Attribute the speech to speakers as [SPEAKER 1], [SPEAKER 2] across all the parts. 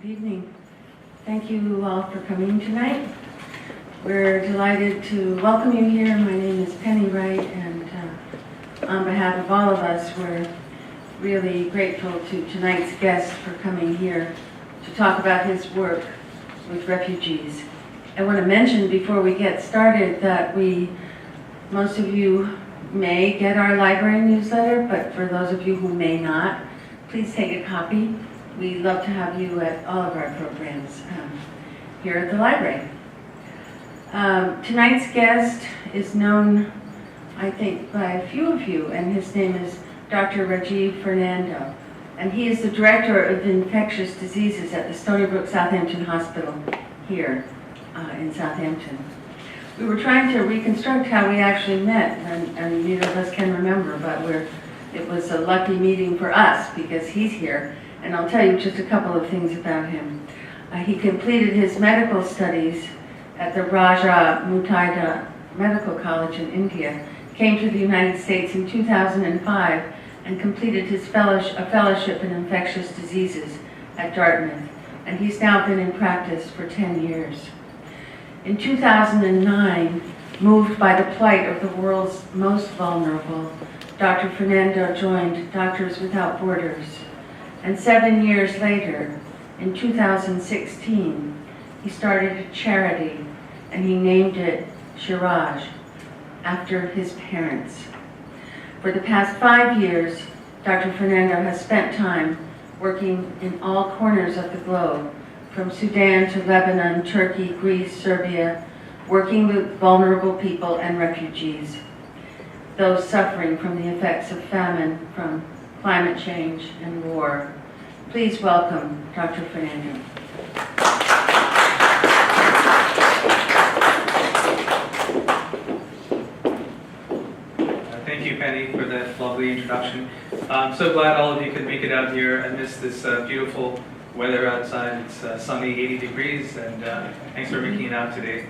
[SPEAKER 1] Good evening. Thank you all for coming tonight. We're delighted to welcome you here. My name is Penny Wright, and on behalf of all of us, we're really grateful to tonight's guest for coming here to talk about his work with refugees. I want to mention before we get started that most of you may get our library newsletter, but for those of you who may not, please take a copy. We love to have you at all of our programs here at the library. Tonight's guest is known, I think, by a few of you, and his name is Dr. Rajiv Fernando, and he is the Director of Infectious Diseases at the Stony Brook Southampton Hospital here in Southampton. We were trying to reconstruct how we actually met, and neither of us can remember, but it was a lucky meeting for us because he's here, and I'll tell you just a couple of things about him. He completed his medical studies at the Raja Muthiah Medical College in India, came to the United States in 2005, and completed his fellowship in infectious diseases at Dartmouth, and he's now been in practice for 10 years. In 2009, moved by the plight of the world's most vulnerable, Dr. Fernando joined Doctors Without Borders, and 7 years later, in 2016, he started a charity, and he named it Shiraj, after his parents. For the past 5 years, Dr. Fernando has spent time working in all corners of the globe, from Sudan to Lebanon, Turkey, Greece, Serbia, working with vulnerable people and refugees, those suffering from the effects of famine, from climate change and war. Please welcome Dr. Fernando.
[SPEAKER 2] Thank you, Penny, for that lovely introduction. I'm so glad all of you could make it out here amidst this beautiful weather outside. It's sunny, 80 degrees, and thanks for making it out today.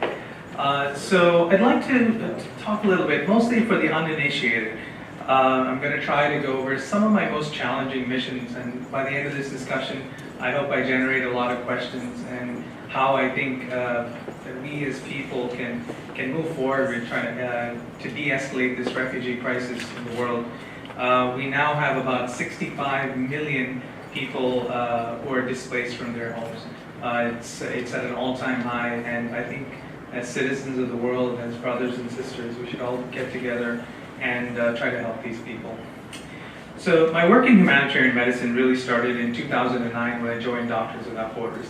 [SPEAKER 2] So I'd like to talk a little bit, mostly for the uninitiated. I'm going to try to go over some of my most challenging missions, and by the end of this discussion, I hope I generate a lot of questions and how I think that we as people can move forward with trying to de-escalate this refugee crisis in the world. We now have about 65 million people who are displaced from their homes. It's at an all-time high, and I think as citizens of the world, as brothers and sisters, we should all get together and try to help these people. So my work in humanitarian medicine really started in 2009 when I joined Doctors Without Borders.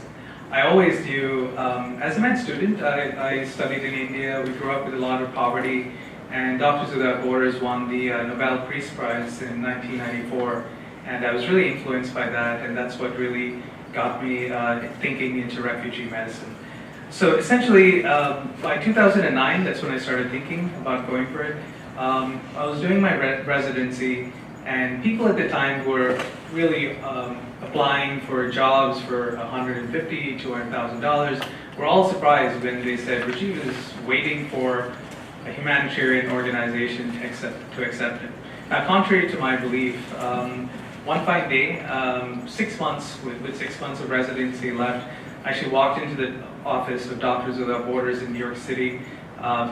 [SPEAKER 2] I always knew, as a med student, I studied in India. We grew up with a lot of poverty, and Doctors Without Borders won the Nobel Peace Prize in 1994, and I was really influenced by that, and that's what really got me thinking into refugee medicine. So essentially, by 2009, that's when I started thinking about going for it. I was doing my residency, and people at the time were really applying for jobs for $150,000, $200,000. We're all surprised when they said Rajiv is waiting for a humanitarian organization to accept him. Now, contrary to my belief, one fine day, 6 months with 6 months of residency left, I actually walked into the office of Doctors Without Borders in New York City,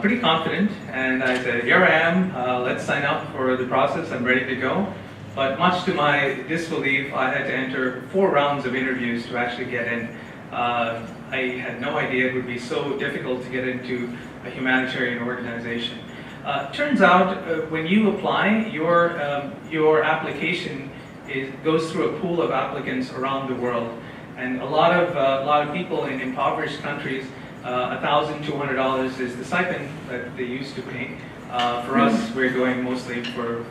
[SPEAKER 2] pretty confident, and I said, here I am, let's sign up for the process, I'm ready to go. But much to my disbelief, I had to enter 4 rounds of interviews to actually get in. I had no idea it would be so difficult to get into a humanitarian organization. Turns out, when you apply, your application goes through a pool of applicants around the world. And a lot of people in impoverished countries, $1,200 is the stipend that they used to pay. For us, we're going mostly for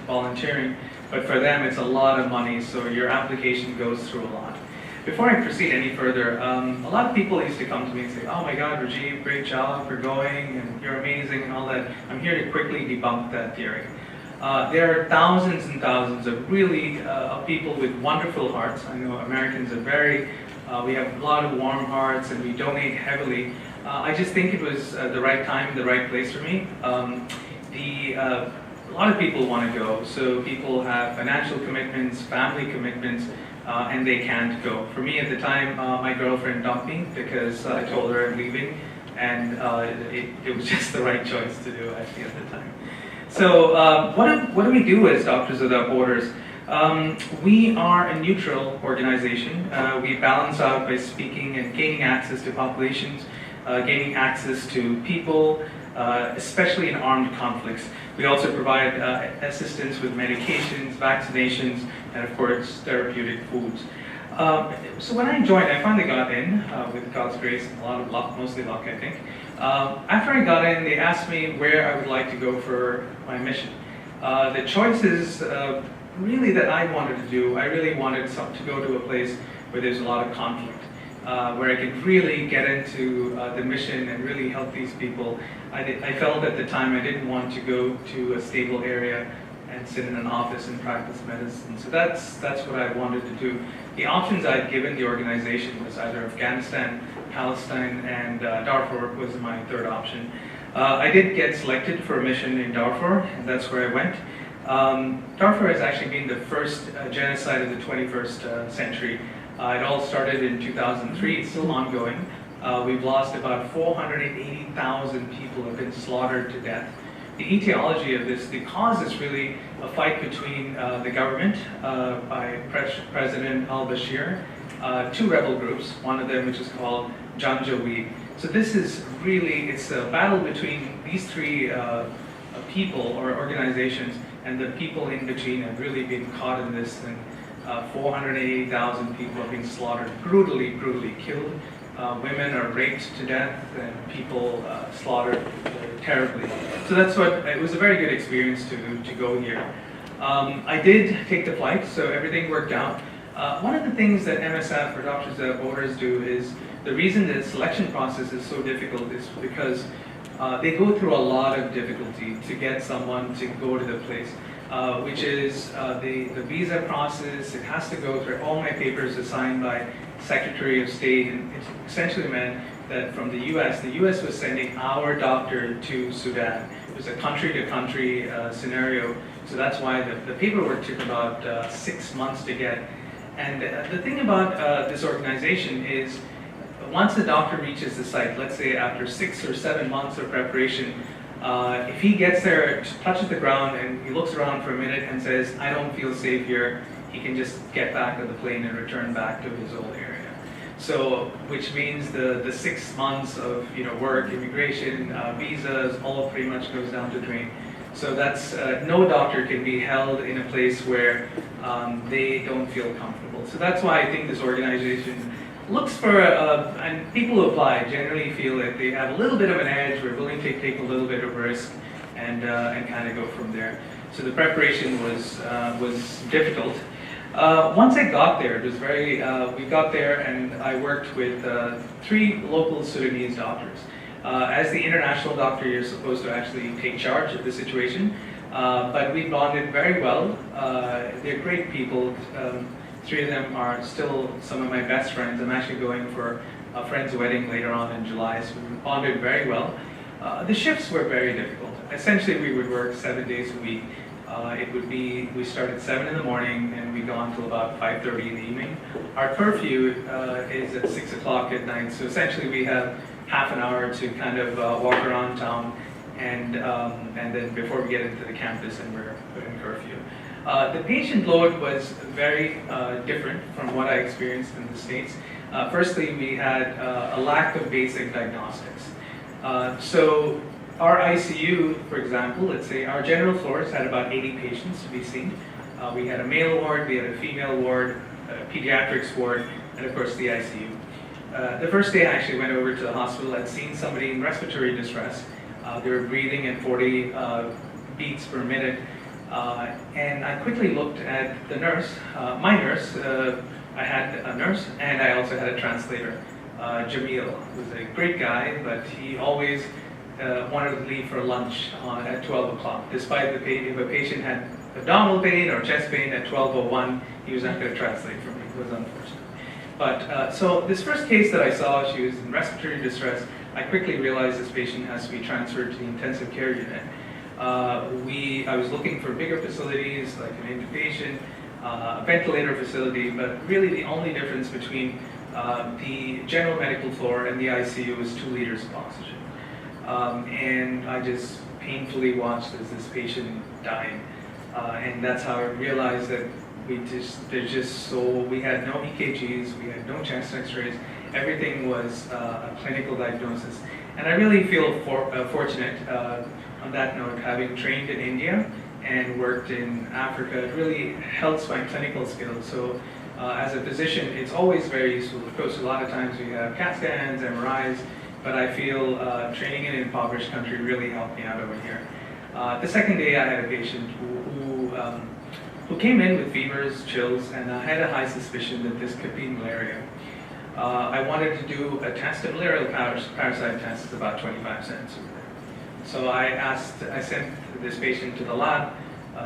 [SPEAKER 2] volunteering, but for them it's a lot of money, so your application goes through a lot. Before I proceed any further, a lot of people used to come to me and say, oh my God, Rajiv, great job for going, and you're amazing and all that. I'm here to quickly debunk that theory. There are thousands and thousands of really people with wonderful hearts. I know Americans are we have a lot of warm hearts and we donate heavily. I just think it was the right time, the right place for me. a lot of people want to go. So people have financial commitments, family commitments, and they can't go. For me at the time, my girlfriend dumped me because I told her I'm leaving, and it was just the right choice to do actually at the time. So what do we do as Doctors Without Borders? We are a neutral organization. We balance out by speaking and gaining access to populations, gaining access to people, especially in armed conflicts. We also provide assistance with medications, vaccinations, and of course, therapeutic foods. So when I joined, I finally got in with God's grace and a lot of luck, mostly luck, I think. After I got in, they asked me where I would like to go for my mission. The choices really that I wanted to do, I really wanted to go to a place where there's a lot of conflict. Where I could really get into the mission and really help these people. I felt at the time I didn't want to go to a stable area and sit in an office and practice medicine. So that's what I wanted to do. The options I'd given the organization was either Afghanistan, Palestine, and Darfur was my third option. I did get selected for a mission in Darfur, and that's where I went. Darfur has actually been the first genocide of the 21st century. It all started in 2003, it's still ongoing. We've lost about 480,000 people have been slaughtered to death. The etiology of this, the cause is really a fight between the government by President al-Bashir, two rebel groups, one of them which is called Janjaweed. So this is really, it's a battle between these three people or organizations, and the people in between have really been caught in this, and 480,000 people have been slaughtered, brutally killed. Women are raped to death, and people slaughtered terribly. So that's what, it was a very good experience to go here. I did take the flight, so everything worked out. One of the things that MSF or Doctors Without Borders do is, the reason the selection process is so difficult is because they go through a lot of difficulty to get someone to go to the place. Which is the visa process. It has to go through, all my papers are signed by Secretary of State, and it essentially meant that from the US was sending our doctor to Sudan. It was a country-to-country scenario, so that's why the paperwork took about 6 months to get. And the thing about this organization is, once the doctor reaches the site, let's say after 6 or 7 months of preparation, if he gets there, touches the ground, and he looks around for a minute and says, I don't feel safe here, he can just get back on the plane and return back to his old area. So, which means the 6 months of work, immigration, visas, all pretty much goes down the drain. So that's, no doctor can be held in a place where they don't feel comfortable. So that's why I think this organization looks for, and people who apply generally feel that they have a little bit of an edge, we're willing to take a little bit of risk, and kind of go from there. So the preparation was difficult. Once I got there, it was very, we got there and I worked with 3 local Sudanese doctors. As the international doctor, you're supposed to actually take charge of the situation, but we bonded very well. They're great people. 3 of them are still some of my best friends. I'm actually going for a friend's wedding later on in July, so we bonded very well. The shifts were very difficult. Essentially, we would work 7 days a week. It would be, we start at 7 in the morning and we go until about 5:30 in the evening. Our curfew is at 6 o'clock at night, so essentially we have half an hour to kind of walk around town, and then before we get into the campus and we're put in curfew. The patient load was very different from what I experienced in the States. Firstly, we had a lack of basic diagnostics. So our ICU, for example, let's say our general floors had about 80 patients to be seen. We had a male ward, we had a female ward, a pediatrics ward, and of course the ICU. The first day I actually went over to the hospital, I'd seen somebody in respiratory distress. They were breathing at 40 beats per minute. And I quickly looked at the nurse, my nurse. I had a nurse and I also had a translator, Jamil, who was a great guy, but he always wanted to leave for lunch at 12 o'clock. Despite if a patient had abdominal pain or chest pain at 12:01, he was not going to translate for me. It was unfortunate. But so this first case that I saw, she was in respiratory distress. I quickly realized this patient has to be transferred to the intensive care unit. I was looking for bigger facilities like an intubation, a ventilator facility, but really the only difference between the general medical floor and the ICU was 2 liters of oxygen. And I just painfully watched as this patient died. And that's how I realized that we had no EKGs, we had no chest x-rays, everything was a clinical diagnosis. And I really feel fortunate on that note, having trained in India and worked in Africa. It really helps my clinical skills. So as a physician, it's always very useful. Of course, a lot of times we have CAT scans, MRIs, but I feel training in an impoverished country really helped me out over here. The second day I had a patient who came in with fevers, chills, and I had a high suspicion that this could be malaria. I wanted to do a test, a malarial parasite test. It's about 25 cents over there. So I sent this patient to the lab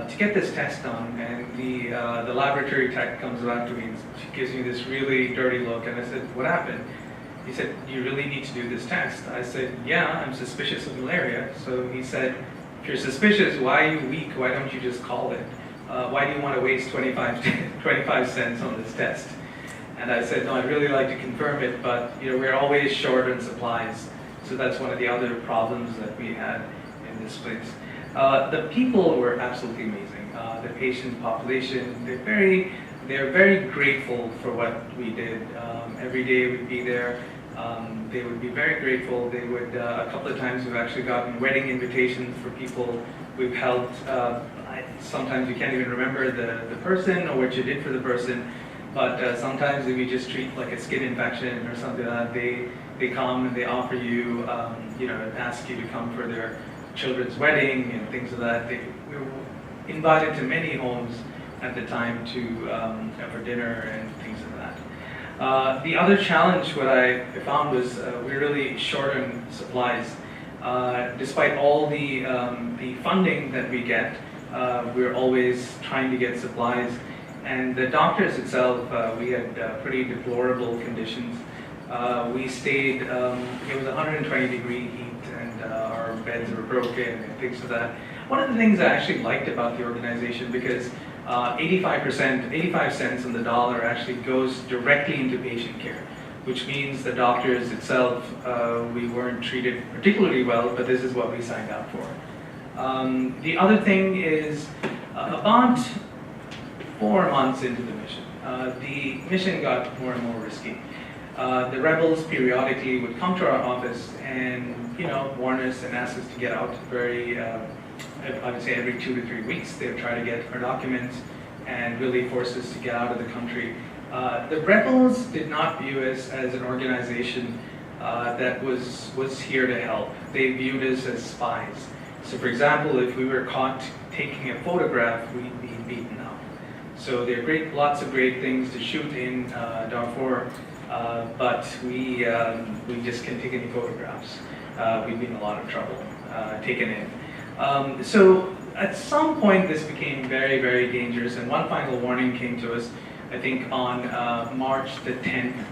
[SPEAKER 2] to get this test done, and the laboratory tech comes back to me and she gives me this really dirty look, and I said, "What happened?" He said, "You really need to do this test." I said, "Yeah, I'm suspicious of malaria." So he said, "If you're suspicious, why are you weak? Why don't you just call it? Why do you want to waste 25 cents on this test?" And I said, "No, I'd really like to confirm it, but we're always short on supplies." So that's one of the other problems that we had in this place. The people were absolutely amazing. The patient population, they're very grateful for what we did. Every day we'd be there. They would be very grateful. They would, a couple of times we've actually gotten wedding invitations for people we've helped. Sometimes you can't even remember the person or what you did for the person, but sometimes if you just treat like a skin infection or something like that, they come and they offer you, ask you to come for their children's wedding and things like that. We were invited to many homes at the time for dinner and things like that. The other challenge, what I found was we're really short on supplies. Despite all the funding that we get, we're always trying to get supplies. And the doctors itself, we had pretty deplorable conditions. We stayed, it was 120-degree heat, and our beds were broken and things like that. One of the things I actually liked about the organization, because 85 cents on the dollar actually goes directly into patient care, which means the doctors itself, we weren't treated particularly well, but this is what we signed up for. The other thing is, about 4 months into the mission got more and more risky. The rebels periodically would come to our office and warn us and ask us to get out. I would say every 2 to 3 weeks they would try to get our documents and really force us to get out of the country. The rebels did not view us as an organization that was here to help. They viewed us as spies. So for example, if we were caught taking a photograph, we'd be beaten up. So there are lots of great things to shoot in Darfur, but we just can't take any photographs. We'd be in a lot of trouble taken in. So at some point this became very, very dangerous, and one final warning came to us, I think on March the 10th.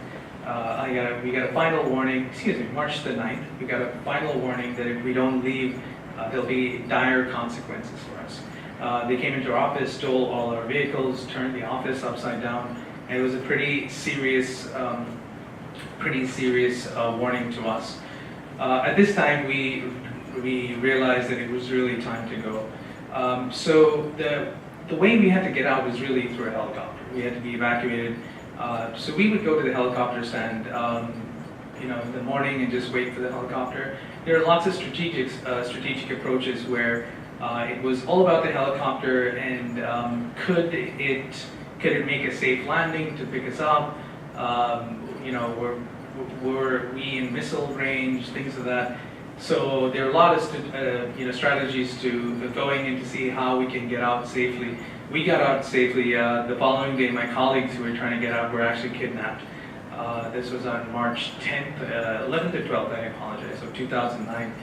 [SPEAKER 2] We got a final warning, March the 9th, we got a final warning that if we don't leave, there'll be dire consequences for us. They came into our office, stole all our vehicles, turned the office upside down, and it was a pretty serious warning to us. At this time, we realized that it was really time to go. So the way we had to get out was really through a helicopter. We had to be evacuated. So we would go to the helicopter stand, in the morning and just wait for the helicopter. There are lots of strategic approaches where it was all about the helicopter and could it make a safe landing to pick us up? Were we in missile range, things of that. So there are a lot of strategies to going in to see how we can get out safely. We got out safely. The following day, my colleagues who were trying to get out were actually kidnapped. This was on March 10th, 11th or 12th, I apologize, of 2009.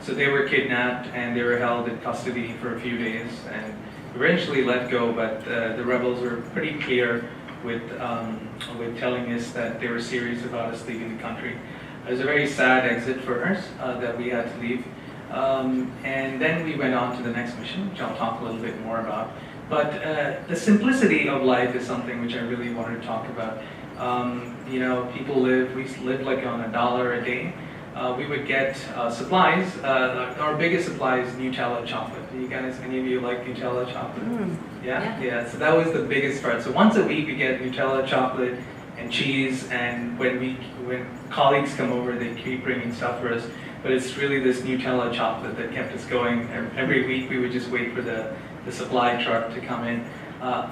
[SPEAKER 2] So they were kidnapped and they were held in custody for a few days and eventually let go, but the rebels were pretty clear with telling us that they were serious about us leaving the country. It was a very sad exit for us that we had to leave. And then we went on to the next mission, which I'll talk a little bit more about. But the simplicity of life is something which I really wanted to talk about. You know, we live like on $1 a day. We would get supplies. Our biggest supply is Nutella chocolate. You guys, any of you like Nutella chocolate? Yeah. So that was the biggest part. So once a week we get Nutella chocolate and cheese, and when colleagues come over, they keep bringing stuff for us. But it's really this Nutella chocolate that kept us going. Every week we would just wait for the supply truck to come in.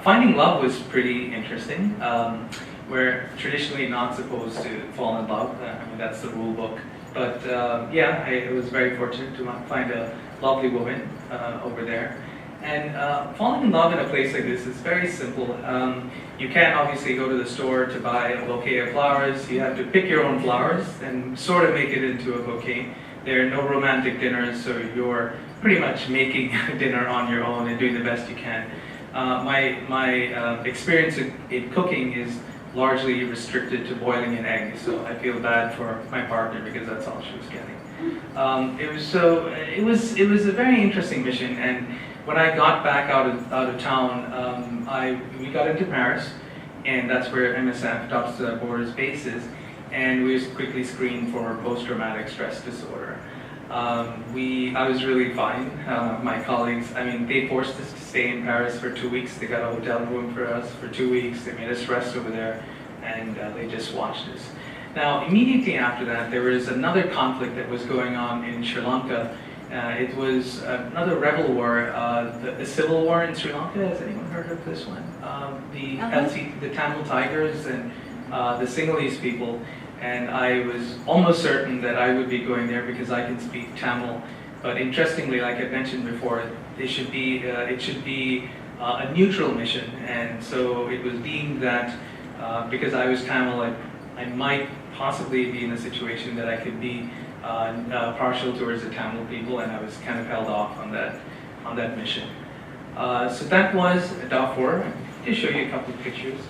[SPEAKER 2] Finding love was pretty interesting. We're traditionally not supposed to fall in love. I mean, that's the rule book. But yeah, I was very fortunate to find a lovely woman over there. And falling in love in a place like this is very simple. You can't obviously go to the store to buy a bouquet of flowers. You have to pick your own flowers and sort of make it into a bouquet. There are no romantic dinners, so you're pretty much making dinner on your own and doing the best you can. My experience in cooking is largely restricted to boiling an egg, so I feel bad for my partner because that's all she was getting. It was a very interesting mission, and when I got back out of town, we got into Paris, and that's where MSF, Doctors Without Borders, base is, and we was quickly screened for post-traumatic stress disorder. I was really fine. My colleagues, I mean, they forced us to stay in Paris for 2 weeks. They got a hotel room for us for 2 weeks. They made us rest over there, and they just watched us. Now, immediately after that, there was another conflict that was going on in Sri Lanka. It was another rebel war, the civil war in Sri Lanka. Has anyone heard of this one? The Tamil Tigers and the Sinhalese people. And I was almost certain that I would be going there because I can speak Tamil. But interestingly, like I mentioned before, it should be a neutral mission. And so it was deemed that because I was Tamil, I might possibly be in a situation that I could be partial towards the Tamil people, and I was kind of held off on that mission. So that was Darfur. I'll just show you a couple of pictures.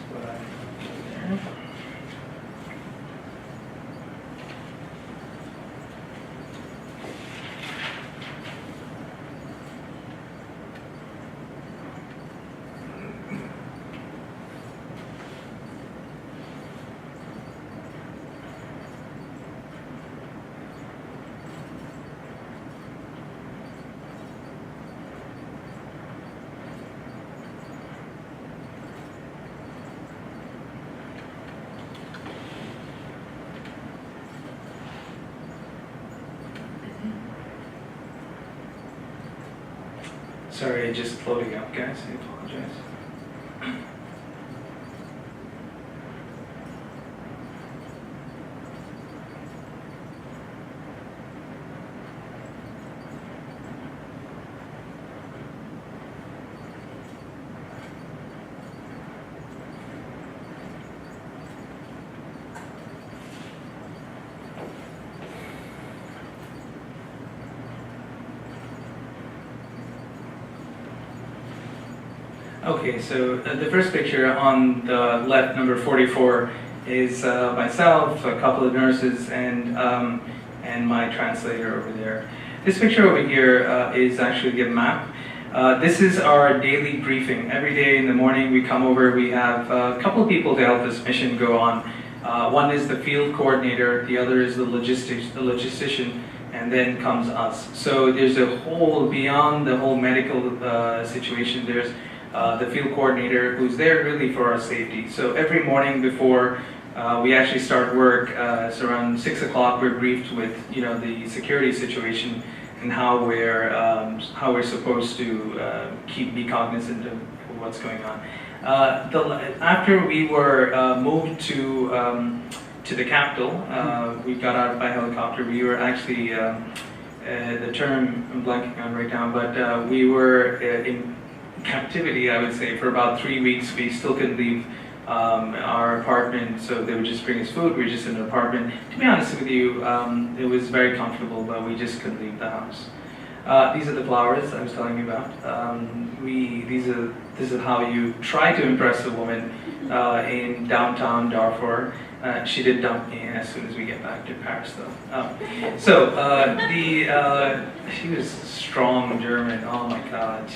[SPEAKER 2] Sorry, just loading up, guys. I apologize. Okay, so the first picture on the left, number 44, is myself, a couple of nurses, and my translator over there. This picture over here is actually a map. This is our daily briefing. Every day in the morning we come over, we have a couple of people to help this mission go on. One is the field coordinator, the other is the logistician, and then comes us. So there's a whole, beyond the whole medical situation, there's the field coordinator who's there really for our safety. So every morning before we actually start work, it's around 6 o'clock, we're briefed with the security situation and how we're supposed to be cognizant of what's going on. After we were moved to the capital, we got out by helicopter. We were actually the term I'm blanking on right now, but we were in captivity, I would say, for about 3 weeks. We still couldn't leave our apartment, so they would just bring us food. We were just in an apartment. To be honest with you, it was very comfortable, but we just couldn't leave the house. These are the flowers I was telling you about. This is how you try to impress a woman in downtown Darfur. She did dump me as soon as we get back to Paris, though. She was strong German. Oh my God,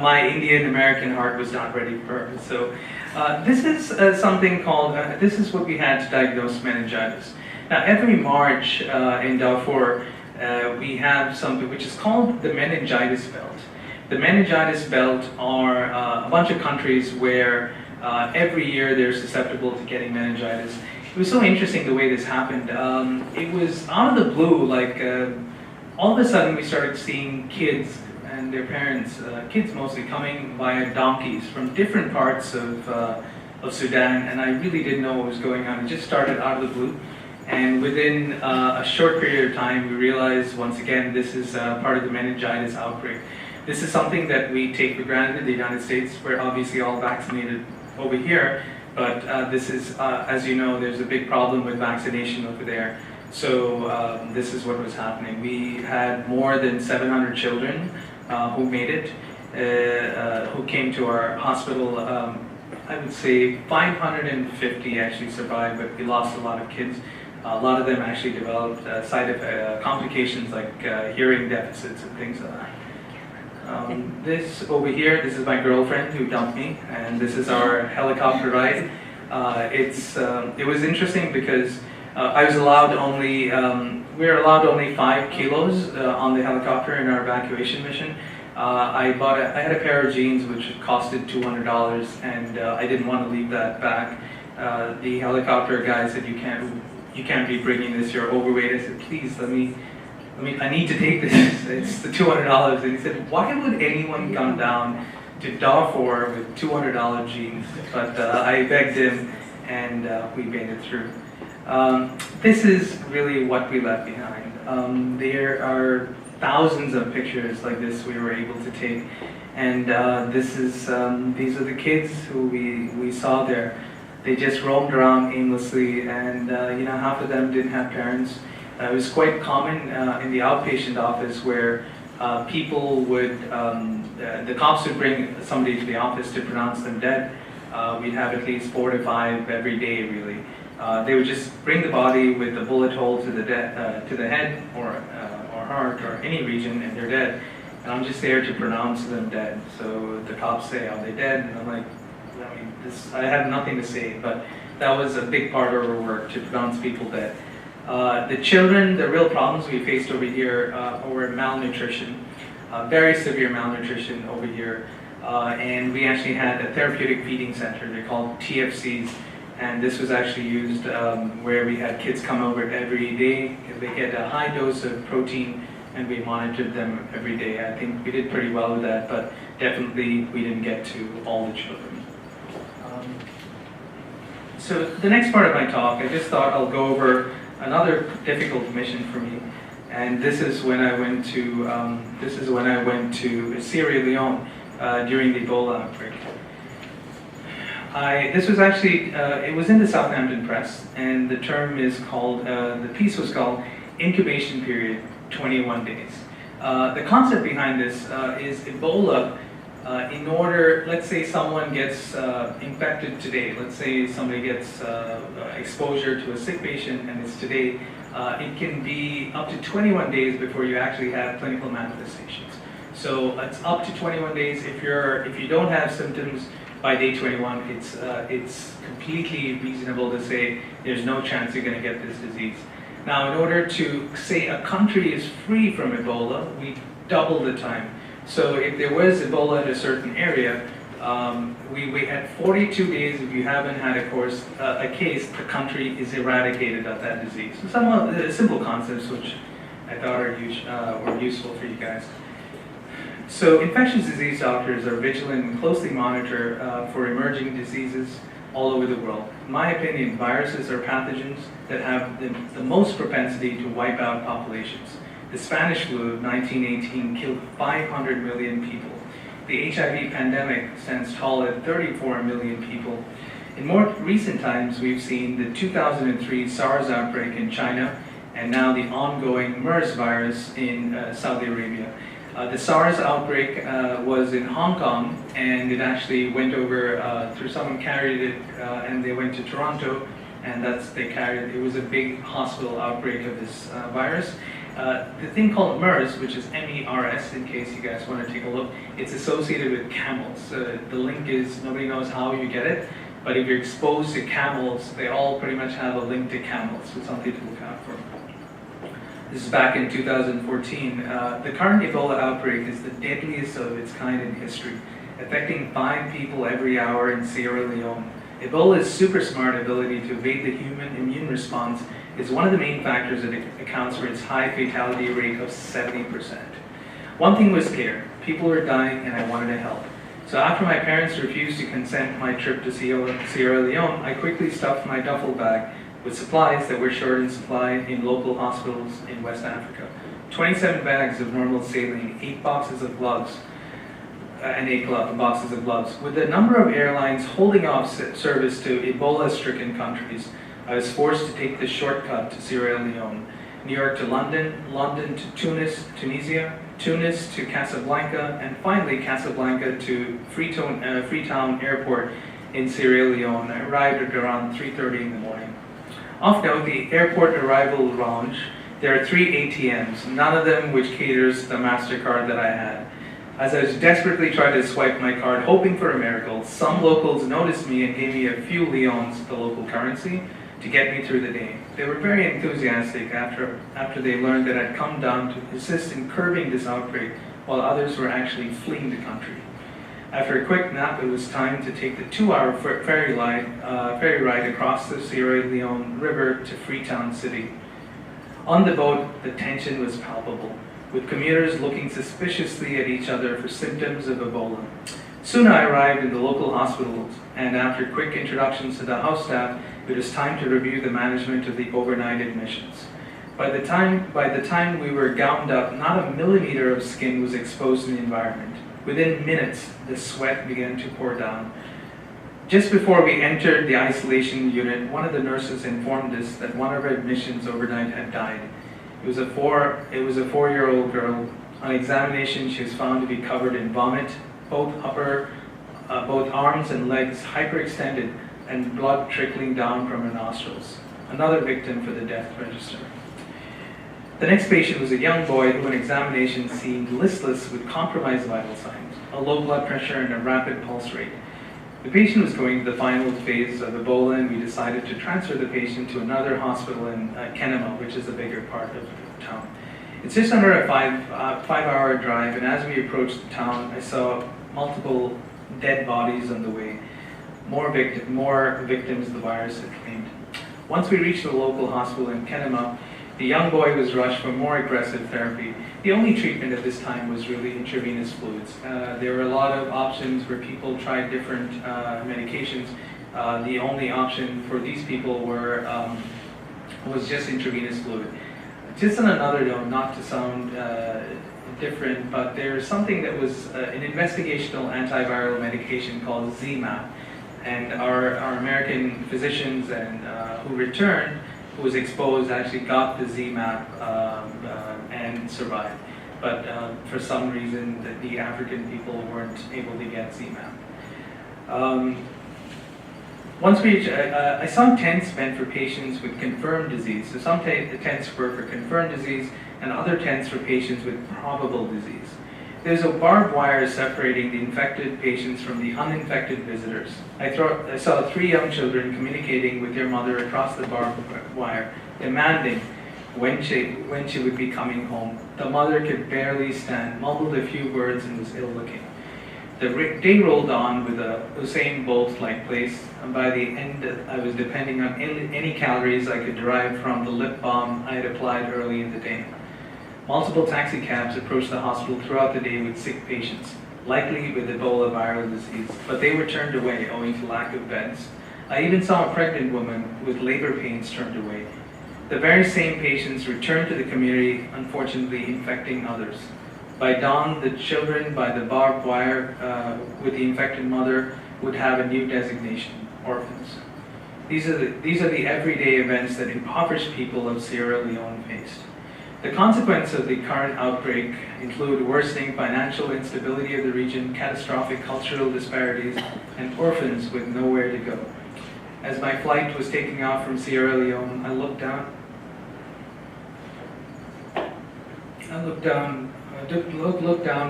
[SPEAKER 2] my Indian American heart was not ready for her. So this is something called. This is what we had to diagnose meningitis. Now every March in Darfur, we have something which is called the meningitis belt. The meningitis belt are a bunch of countries where every year they're susceptible to getting meningitis. It was so interesting the way this happened. It was out of the blue, like all of a sudden we started seeing kids and their parents, kids mostly, coming via donkeys from different parts of Sudan, and I really didn't know what was going on. It just started out of the blue. And within a short period of time, we realized, once again, this is part of the meningitis outbreak. This is something that we take for granted in the United States. We're obviously all vaccinated over here, but this is, as you know, there's a big problem with vaccination over there. So this is what was happening. We had more than 700 children who made it, who came to our hospital. I would say 550 actually survived, but we lost a lot of kids. A lot of them actually developed complications like hearing deficits and things like that. This over here, this is my girlfriend who dumped me, and this is our helicopter ride. It was interesting because I was allowed only, we were allowed only 5 kilos on the helicopter in our evacuation mission. I had a pair of jeans which costed $200, and I didn't want to leave that back. The helicopter guy said, you can't be bringing this, you're overweight. I said, please, I need to take this, it's the $200. And he said, why would anyone come down to Darfur with $200 jeans? But I begged him, and we made it through. This is really what we left behind. There are thousands of pictures like this we were able to take, and these are the kids who we saw there. They just roamed around aimlessly, and half of them didn't have parents. It was quite common in the outpatient office where people would, the cops would bring somebody to the office to pronounce them dead. We'd have at least 4 to 5 every day, really. They would just bring the body with a bullet hole to the head or heart or any region, and they're dead. And I'm just there to pronounce them dead. So the cops say, "Are they dead?" And I'm like, I have nothing to say, but that was a big part of our work, to pronounce people dead. The children, the real problems we faced over here were malnutrition, very severe malnutrition over here. And we actually had a therapeutic feeding center. They're called TFCs. And this was actually used where we had kids come over every day. They get a high dose of protein, and we monitored them every day. I think we did pretty well with that, but definitely we didn't get to all the children. So the next part of my talk, I just thought I'll go over another difficult mission for me. And this is when I went to Sierra Leone during the Ebola outbreak. This was actually, it was in the Southampton Press, and the term is called, the piece was called Incubation Period 21 Days. The concept behind this is Ebola, in order, let's say someone gets infected today, let's say somebody gets exposure to a sick patient and it's today, it can be up to 21 days before you actually have clinical manifestations. So it's up to 21 days. If you don't have symptoms by day 21, it's completely reasonable to say there's no chance you're going to get this disease. Now, in order to say a country is free from Ebola, we double the time. So if there was Ebola in a certain area, we wait at 42 days. If you haven't had a case, the country is eradicated of that disease. So some of the simple concepts which I thought were useful for you guys. So infectious disease doctors are vigilant and closely monitor for emerging diseases all over the world. In my opinion, viruses are pathogens that have the most propensity to wipe out populations. The Spanish flu of 1918 killed 500 million people. The HIV pandemic stands tall at 34 million people. In more recent times, we've seen the 2003 SARS outbreak in China and now the ongoing MERS virus in Saudi Arabia. The SARS outbreak was in Hong Kong, and it actually went over through someone carried it, and they went to Toronto, and they carried it. It was a big hospital outbreak of this virus. The thing called MERS, which is MERS, in case you guys want to take a look, it's associated with camels. The link is, nobody knows how you get it, but if you're exposed to camels, they all pretty much have a link to camels, so something to look out for. This is back in 2014. The current Ebola outbreak is the deadliest of its kind in history, affecting 5 people every hour in Sierra Leone. Ebola's super smart ability to evade the human immune response is one of the main factors that accounts for its high fatality rate of 70%. One thing was clear: people were dying and I wanted to help. So after my parents refused to consent my trip to Sierra Leone, I quickly stuffed my duffel bag with supplies that were short in supply in local hospitals in West Africa. 27 bags of normal saline, 8 boxes of gloves, and 8 boxes of gloves. With the number of airlines holding off service to Ebola-stricken countries, I was forced to take the shortcut to Sierra Leone. New York to London, London to Tunisia, Tunis to Casablanca, and finally Casablanca to Freetown Airport in Sierra Leone. I arrived at around 3:30 in the morning. Off note, the airport arrival lounge, there are 3 ATMs, none of them which caters the MasterCard that I had. As I was desperately trying to swipe my card, hoping for a miracle, some locals noticed me and gave me a few leons, the local currency, to get me through the day. They were very enthusiastic after they learned that I'd come down to assist in curbing this outbreak while others were actually fleeing the country. After a quick nap, it was time to take the 2-hour ferry ride across the Sierra Leone River to Freetown City. On the boat, the tension was palpable, with commuters looking suspiciously at each other for symptoms of Ebola. Soon I arrived in the local hospitals, and after quick introductions to the house staff, it was time to review the management of the overnight admissions. By the time we were gowned up, not a millimeter of skin was exposed in the environment. Within minutes, the sweat began to pour down. Just before we entered the isolation unit, one of the nurses informed us that one of our admissions overnight had died. It was a 4-year-old girl. On examination, she was found to be covered in vomit, both arms and legs hyperextended, and blood trickling down from her nostrils. Another victim for the death register. The next patient was a young boy who on examination seemed listless with compromised vital signs, a low blood pressure and a rapid pulse rate. The patient was going to the final phase of Ebola, and we decided to transfer the patient to another hospital in Kenema, which is a bigger part of the town. It's just under a 5-hour drive, and as we approached the town, I saw multiple dead bodies on the way. More victims the virus had claimed. Once we reached the local hospital in Kenema, the young boy was rushed for more aggressive therapy. The only treatment at this time was really intravenous fluids. There were a lot of options where people tried different medications. The only option for these people was just intravenous fluid. Just on another note, not to sound different, but there's something that was an investigational antiviral medication called ZMapp. And our American physicians who returned, who was exposed, actually got the ZMapp and survived. But for some reason, the African people weren't able to get ZMapp. Once we reached, I saw tents meant for patients with confirmed disease. So some tents were for confirmed disease, and other tents for patients with probable disease. There's a barbed wire separating the infected patients from the uninfected visitors. I saw 3 young children communicating with their mother across the barbed wire, demanding when she would be coming home. The mother could barely stand, mumbled a few words, and was ill-looking. The day rolled on with a Usain Bolt-like pace, and by the end I was depending on any calories I could derive from the lip balm I had applied early in the day. Multiple taxi cabs approached the hospital throughout the day with sick patients, likely with Ebola viral disease, but they were turned away owing to lack of beds. I even saw a pregnant woman with labor pains turned away. The very same patients returned to the community, unfortunately infecting others. By dawn, the children by the barbed wire with the infected mother would have a new designation, orphans. These are the everyday events that impoverished people of Sierra Leone faced. The consequence of the current outbreak include worsening financial instability of the region, catastrophic cultural disparities, and orphans with nowhere to go. As my flight was taking off from Sierra Leone, I looked down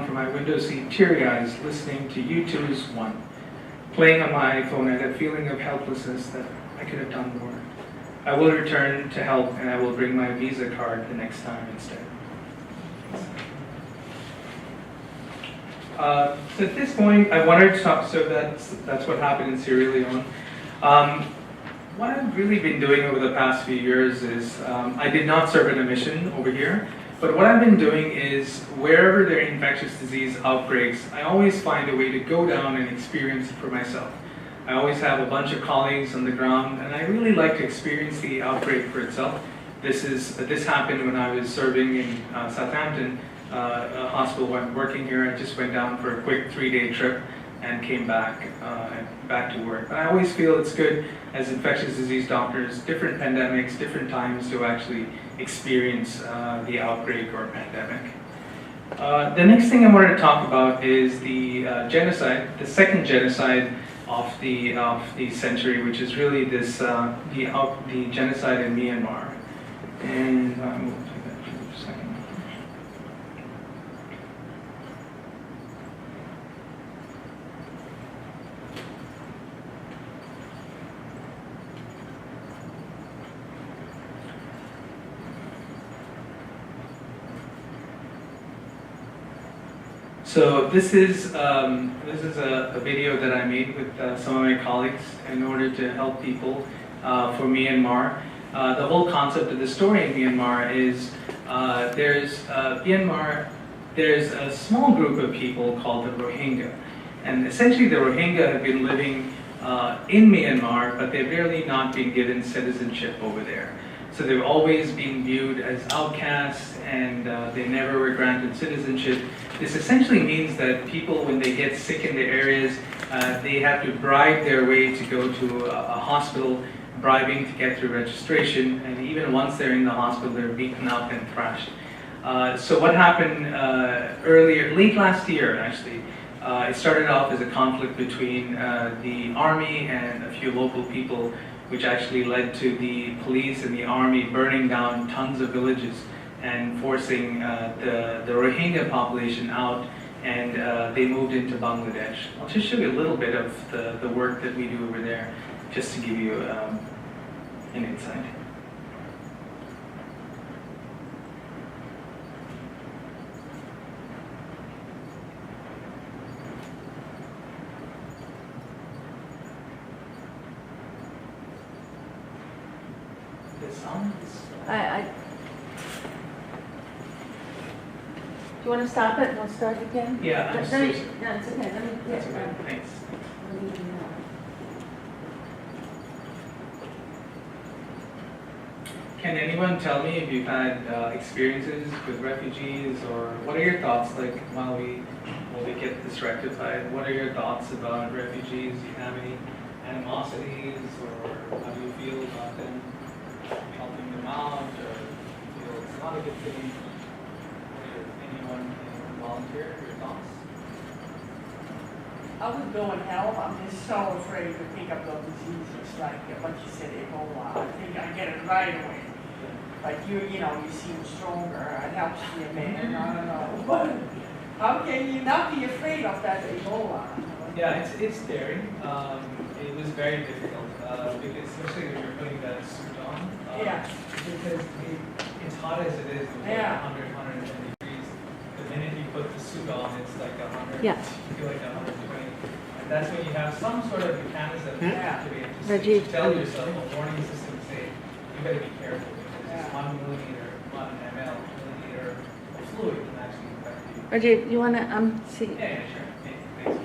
[SPEAKER 2] from my window seat, teary-eyed, listening to U2's One. Playing on my iPhone, I had a feeling of helplessness that I could have done more. I will return to help, and I will bring my Visa card the next time instead. So at this point, I wanted to talk, so that's what happened in Sierra Leone. What I've really been doing over the past few years is, I did not serve in a mission over here, but what I've been doing is, wherever there are infectious disease outbreaks, I always find a way to go down and experience it for myself. I always have a bunch of colleagues on the ground, and I really like to experience the outbreak for itself. This happened when I was serving in Southampton, a hospital where I'm working here. I just went down for a quick 3-day trip and came back to work. But I always feel it's good as infectious disease doctors, different pandemics, different times to actually experience the outbreak or pandemic. The next thing I wanted to talk about is the genocide, the second genocide of the century, which is really this the genocide in Myanmar. And we'll take that for a second. So this is a video that I made with some of my colleagues in order to help people for Myanmar. The whole concept of the story in Myanmar is there's a small group of people called the Rohingya, and essentially the Rohingya have been living in Myanmar, but they've really not been given citizenship over there. So they've always been viewed as outcasts, and they never were granted citizenship. This essentially means that people, when they get sick in their areas, they have to bribe their way to go to a hospital, bribing to get through registration, and even once they're in the hospital, they're beaten up and thrashed. So what happened late last year, actually, it started off as a conflict between the army and a few local people, which actually led to the police and the army burning down tons of villages and forcing the Rohingya population out, and they moved into Bangladesh. I'll just show you a little bit of the work that we do over there, just to give you an insight. The sound is...
[SPEAKER 1] Do you want to stop it and we'll start again?
[SPEAKER 2] Yeah,
[SPEAKER 1] No, it's okay.
[SPEAKER 2] that's okay. Thanks. Can anyone tell me if you've had experiences with refugees, or what are your thoughts, like, while we get this rectified, what are your thoughts about refugees? Do you have any animosities, or how do you feel about them, helping them out, or do you feel it's not a good thing? Anyone volunteer? Your thoughts?
[SPEAKER 3] I would go and help. I'm just so afraid to pick up those diseases, like what you said, Ebola. I think I get it right away. But you seem stronger. It helps me a bit. I don't know. But how can you not be afraid of that Ebola?
[SPEAKER 2] Yeah, it's scary. It was very difficult because especially when you're putting that suit on.
[SPEAKER 3] Yeah.
[SPEAKER 2] Because it's hot as it is, with
[SPEAKER 3] Yeah.
[SPEAKER 2] 100, 110 degrees. The minute you put the suit on, it's like 100.
[SPEAKER 1] Yeah.
[SPEAKER 2] You feel like 120. And that's when you have some sort of mechanism
[SPEAKER 3] Yeah.
[SPEAKER 2] to be able
[SPEAKER 1] Rajiv.
[SPEAKER 2] to tell yourself, a warning system to say, you better be careful because
[SPEAKER 3] Yeah.
[SPEAKER 2] 1 milliliter, 1 milliliter of fluid can actually infect you.
[SPEAKER 1] Rajiv, you want to see?
[SPEAKER 2] Yeah, sure. Thanks.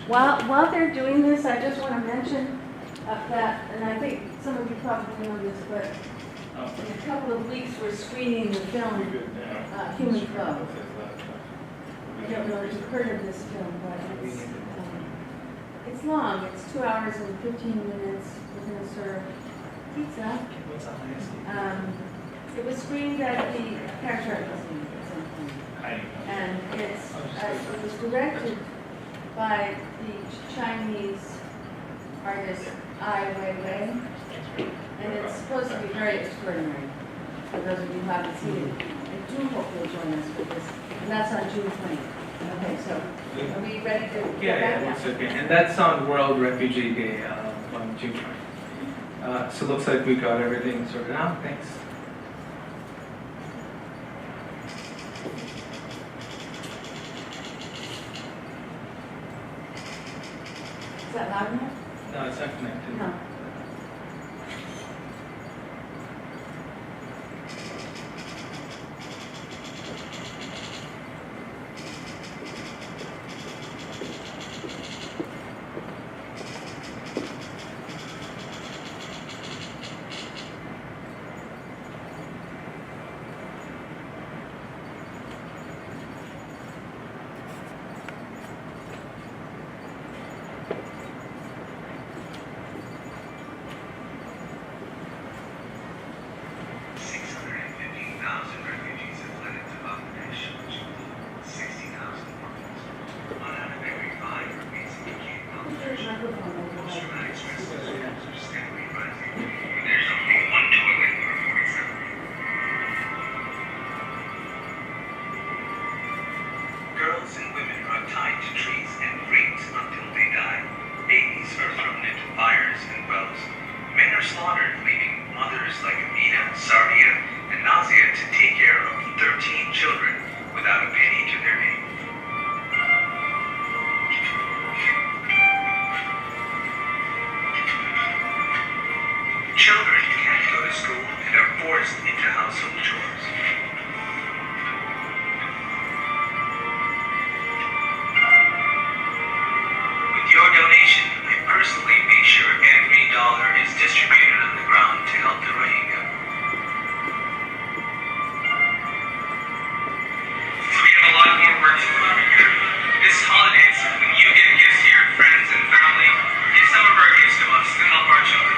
[SPEAKER 1] While they're doing this, I just want to mention that, and I think some of you probably know this, but in a couple of weeks we're screening the film Human Flow. I don't know if you've heard of this film, but It's long, it's 2 hours and 15 minutes. We're gonna serve pizza.
[SPEAKER 2] What's the highest?
[SPEAKER 1] It was screened at the Character and it was directed by the Chinese artist Ai Weiwei, and it's supposed to be very extraordinary for those of you who haven't seen it. I do hope you'll join us for this, and that's on June 20th. Okay, so are we ready to go
[SPEAKER 2] Yeah,
[SPEAKER 1] back?
[SPEAKER 2] it's okay. And that's on World Refugee Day on June 20th. So it looks like we got everything sorted out. Thanks.
[SPEAKER 1] Is that loud enough?
[SPEAKER 2] No, it's not connected.
[SPEAKER 1] No.
[SPEAKER 4] Girls and women are tied to trees and raped until they die. Babies are thrown into fires and wells. Men are slaughtered, leaving mothers like Amina, Sardia, and Nazia to take care of 13 children without a penny to their name. Children can't go to school and are forced into household chores. With your donation, I personally make sure every dollar is distributed on the ground to help the Rohingya. We have a lot more work to do over here. This holidays, when you give gifts to your friends and family, give some of our gifts to us to help our children.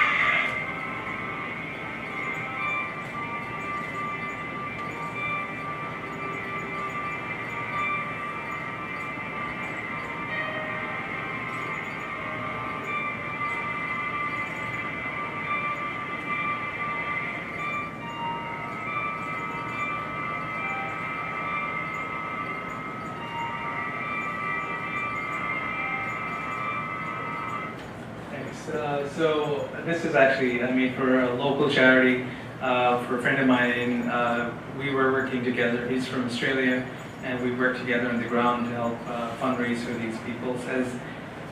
[SPEAKER 2] Thanks. So this is actually I made for a local charity for a friend of mine. We were working together. He's from Australia, and we worked together on the ground to help fundraise for these people.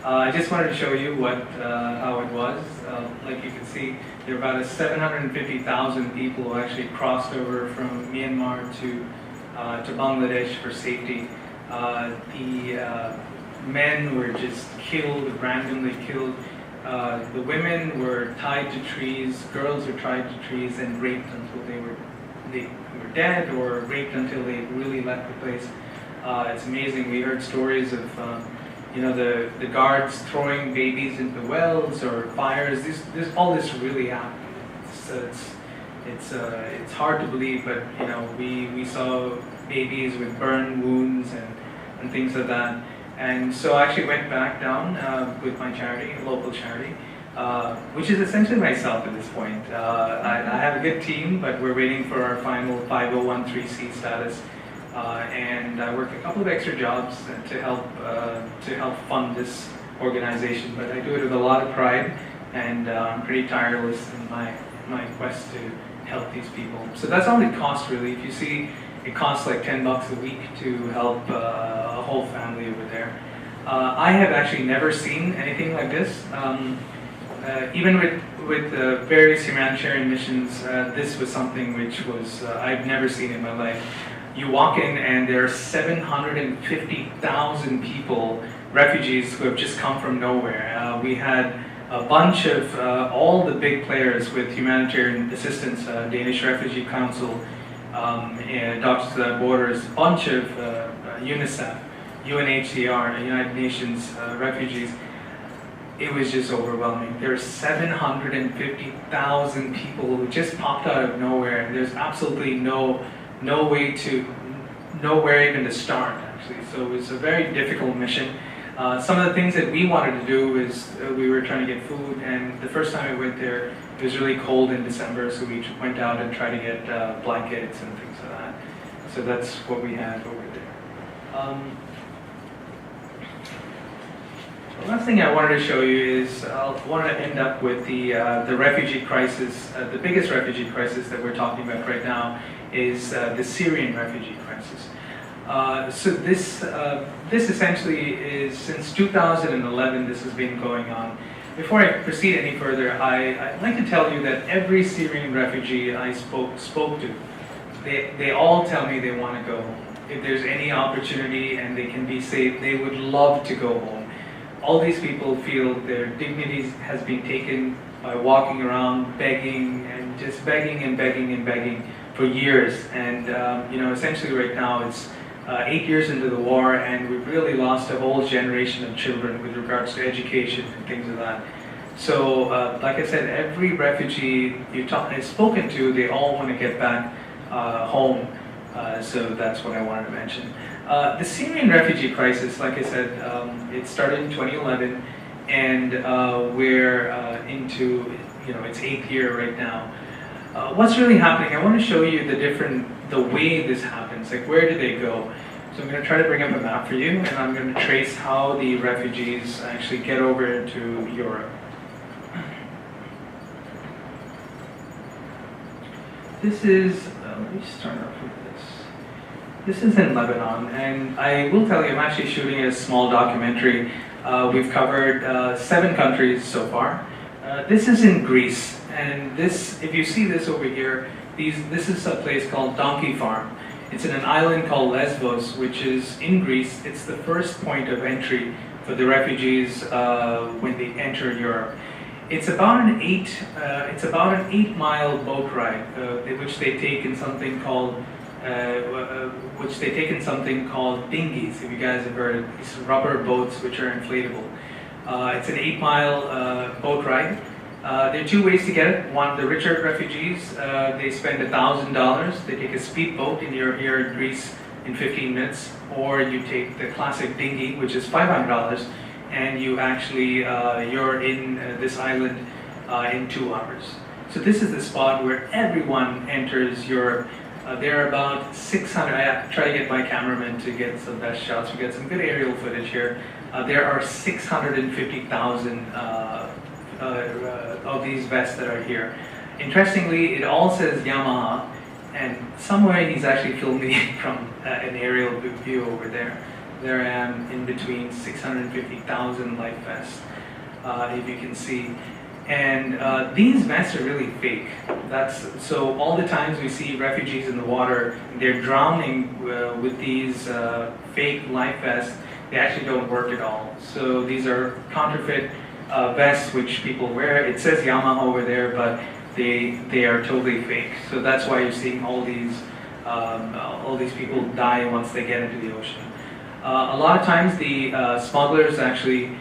[SPEAKER 2] I just wanted to show you how it was. Like you can see, there are about 750,000 people who actually crossed over from Myanmar to Bangladesh for safety. The men were just killed, randomly killed. The women were tied to trees, girls were tied to trees and raped until they were dead, or raped until they really left the place. It's amazing. We heard stories of the guards throwing babies into wells or fires. All this really happened. It's hard to believe, but we saw babies with burn wounds and things like that. And so I actually went back down with my charity, a local charity, which is essentially myself at this point. I have a good team, but we're waiting for our final 501(c) status. And I work a couple of extra jobs to help fund this organization. But I do it with a lot of pride, and I'm pretty tireless in my quest to help these people. So that's all it costs, really. If you see, it costs like $10 a week to help a whole family over there. I have actually never seen anything like this. Even with various humanitarian missions, this was something which was I've never seen in my life. You walk in and there are 750,000 people, refugees who have just come from nowhere. We had a bunch of all the big players with humanitarian assistance, Danish Refugee Council, and Doctors Without Borders, a bunch of UNICEF, UNHCR, United Nations refugees. it was just overwhelming. There's 750,000 people who just popped out of nowhere, and there's absolutely nowhere even to start, actually. So it was a very difficult mission. Some of the things that we wanted to do is we were trying to get food, and the first time we went there, it was really cold in December, so we went out and tried to get blankets and things like that. So that's what we had over there. The last thing I wanted to show you is I wanted to end up with the refugee crisis. The biggest refugee crisis that we're talking about right now is the Syrian refugee crisis. So this essentially is, since 2011, this has been going on. Before I proceed any further, I'd like to tell you that every Syrian refugee I spoke to, they all tell me they want to go home. If there's any opportunity and they can be safe, they would love to go home. All these people feel their dignity has been taken by walking around begging and just begging and begging and begging for years. And essentially right now it's 8 years into the war, and we've really lost a whole generation of children with regards to education and things like that. So, like I said, every refugee I've spoken to, they all want to get back home. So that's what I wanted to mention. The Syrian refugee crisis, like I said, it started in 2011, and we're into its 8th year right now. What's really happening? I want to show you the way this happens. Like, where do they go? So I'm going to try to bring up a map for you, and I'm going to trace how the refugees actually get over into Europe. This is, let me start off with this. This is in Lebanon, and I will tell you, I'm actually shooting a small documentary. We've covered 7 countries so far. This is in Greece, and this, if you see this over here, this is a place called Donkey Farm. It's in an island called Lesbos, which is in Greece. It's the first point of entry for the refugees when they enter Europe. It's about an 8-mile boat ride, which they take in something called dinghies. If you guys have heard of these rubber boats which are inflatable. It's an 8-mile boat ride. There are 2 ways to get it. One, the richer refugees, they spend $1,000. They take a speedboat and you're here in Greece in 15 minutes, or you take the classic dinghy, which is $500, and you actually you're in this island in 2 hours. So this is the spot where everyone enters Europe. There are about 600. I try to get my cameraman to get some best shots. We get some good aerial footage here. There are 650,000 of these vests that are here. Interestingly, it all says Yamaha, and somewhere he's actually filming it from an aerial view over there. There I am in between 650,000 life vests, if you can see. And these vests are really fake. So all the times we see refugees in the water, they're drowning with these fake life vests. They actually don't work at all. So these are counterfeit vests which people wear. It says Yamaha over there, but they are totally fake. So that's why you're seeing all these people die once they get into the ocean. A lot of times the smugglers actually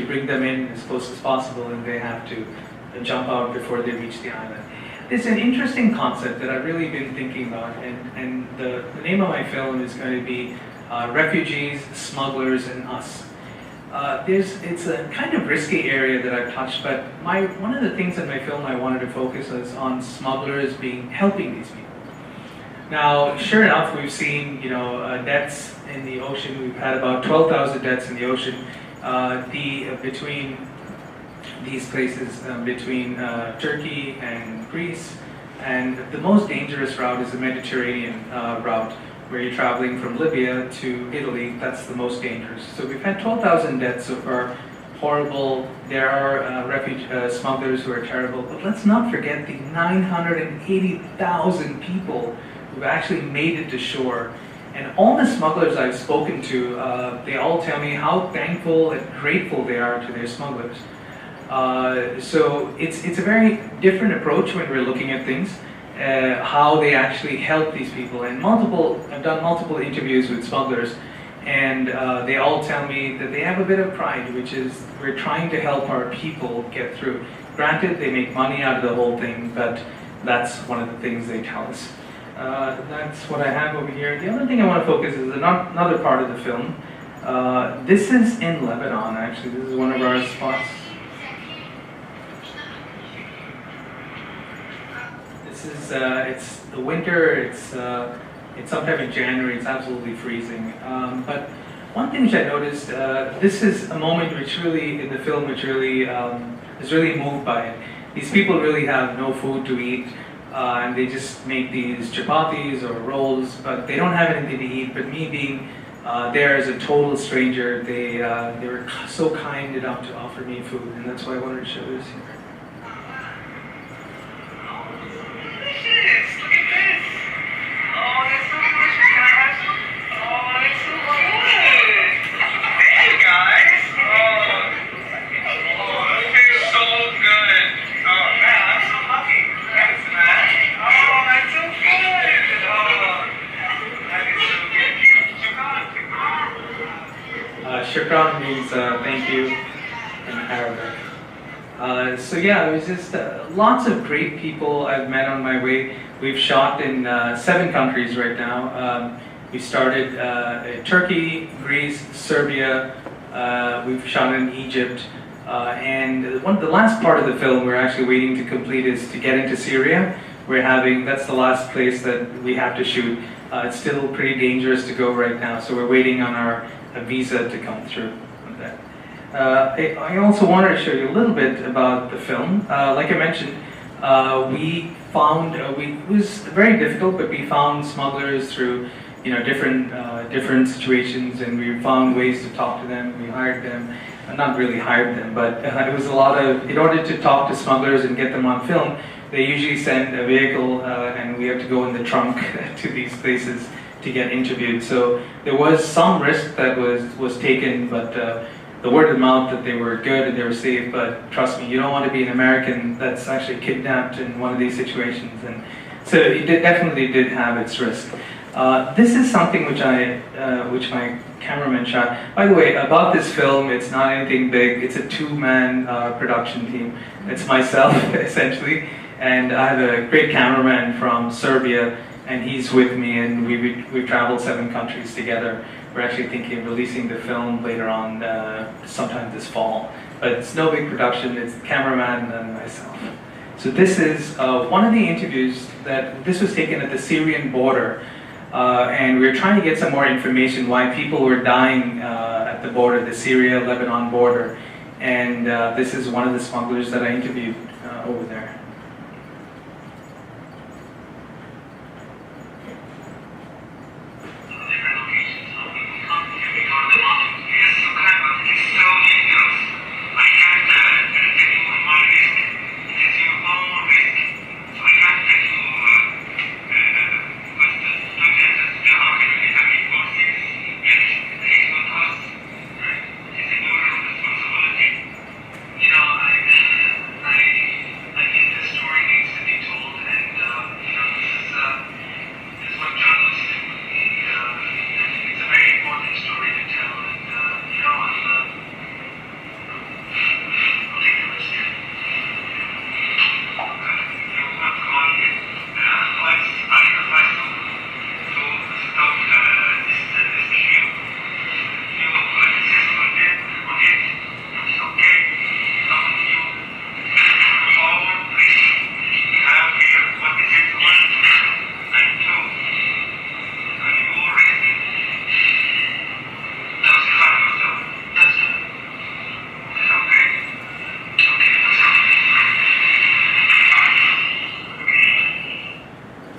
[SPEAKER 2] bring them in as close as possible, and they have to jump out before they reach the island. It's an interesting concept that I've really been thinking about, and the name of my film is going to be Refugees, Smugglers, and Us. It's a kind of risky area that I've touched, but one of the things in my film I wanted to focus on smugglers helping these people. Now, sure enough, we've seen deaths in the ocean. We've had about 12,000 deaths in the ocean between these places, between Turkey and Greece. And the most dangerous route is the Mediterranean route, where you're traveling from Libya to Italy. That's the most dangerous. So we've had 12,000 deaths so far. Horrible. There are smugglers who are terrible. But let's not forget the 980,000 people who've actually made it to shore. And all the smugglers I've spoken to, they all tell me how thankful and grateful they are to their smugglers. So it's a very different approach when we're looking at things, how they actually help these people. And I've done multiple interviews with smugglers, And they all tell me that they have a bit of pride, which is we're trying to help our people get through. Granted, they make money out of the whole thing, but that's one of the things they tell us. That's what I have over here. The other thing I want to focus is another part of the film. This is in Lebanon, actually. This is one of our spots. This is, it's the winter, it's sometime in January, it's absolutely freezing. But one thing which I noticed, this is a moment which really, in the film, which really is really moved by it. These people really have no food to eat, and they just make these chapatis or rolls, but they don't have anything to eat. But me being there as a total stranger, they were so kind enough to offer me food, and that's why I wanted to show this here.
[SPEAKER 4] Delicious! Look at this! Oh, that's so delicious, guys! Oh, that's so good! Hey, guys! Oh, this tastes so good! Oh, man, I'm so lucky! Thanks, man! Oh, that's so good! Oh, that is so good!
[SPEAKER 2] Shukran means thank you in Arabic. So yeah, it was just lots of great people I've met on my way. We've shot in 7 countries right now. We started in Turkey, Greece, Serbia. We've shot in Egypt. And the last part of the film we're actually waiting to complete is to get into Syria. That's the last place that we have to shoot. It's still pretty dangerous to go right now, so we're waiting on our visa to come through with that. I also wanted to show you a little bit about the film. Like I mentioned, it was very difficult, but we found smugglers through different situations, and we found ways to talk to them. We hired them, not really hired them, but it was a lot of, in order to talk to smugglers and get them on film, they usually send a vehicle and we have to go in the trunk to these places to get interviewed. So there was some risk that was taken, but the word of mouth that they were good and they were safe. But trust me, you don't want to be an American that's actually kidnapped in one of these situations. And so it definitely did have its risk. This is something which my cameraman shot. By the way, about this film, it's not anything big. It's a 2-man production team. It's myself, essentially, and I have a great cameraman from Serbia, and he's with me, and we've traveled 7 countries together. We're actually thinking of releasing the film later on, sometime this fall. But it's no big production. It's the cameraman and myself. So this is one of the interviews this was taken at the Syrian border. And we were trying to get some more information why people were dying at the border, the Syria-Lebanon border. And this is one of the smugglers that I interviewed over there.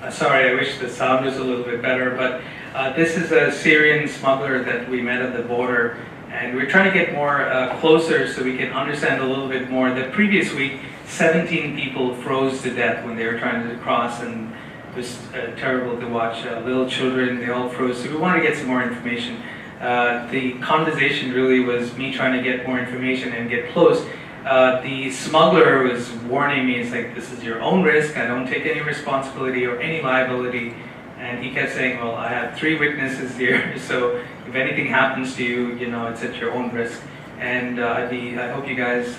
[SPEAKER 2] Sorry, I wish the sound was a little bit better, but this is a Syrian smuggler that we met at the border, and we're trying to get more closer so we can understand a little bit more. The previous week, 17 people froze to death when they were trying to cross, and it was terrible to watch. Little children, they all froze, so we wanted to get some more information. The conversation really was me trying to get more information and get close. The smuggler was warning me, it's like, this is your own risk, I don't take any responsibility or any liability. And he kept saying, well, I have 3 witnesses here, so if anything happens to you, you know, it's at your own risk. And I hope you guys,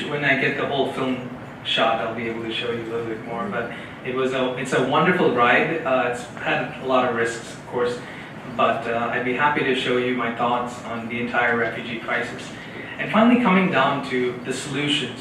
[SPEAKER 2] when I get the whole film shot, I'll be able to show you a little bit more. But it's a wonderful ride. It's had a lot of risks, of course, but I'd be happy to show you my thoughts on the entire refugee crisis. And finally, coming down to the solutions.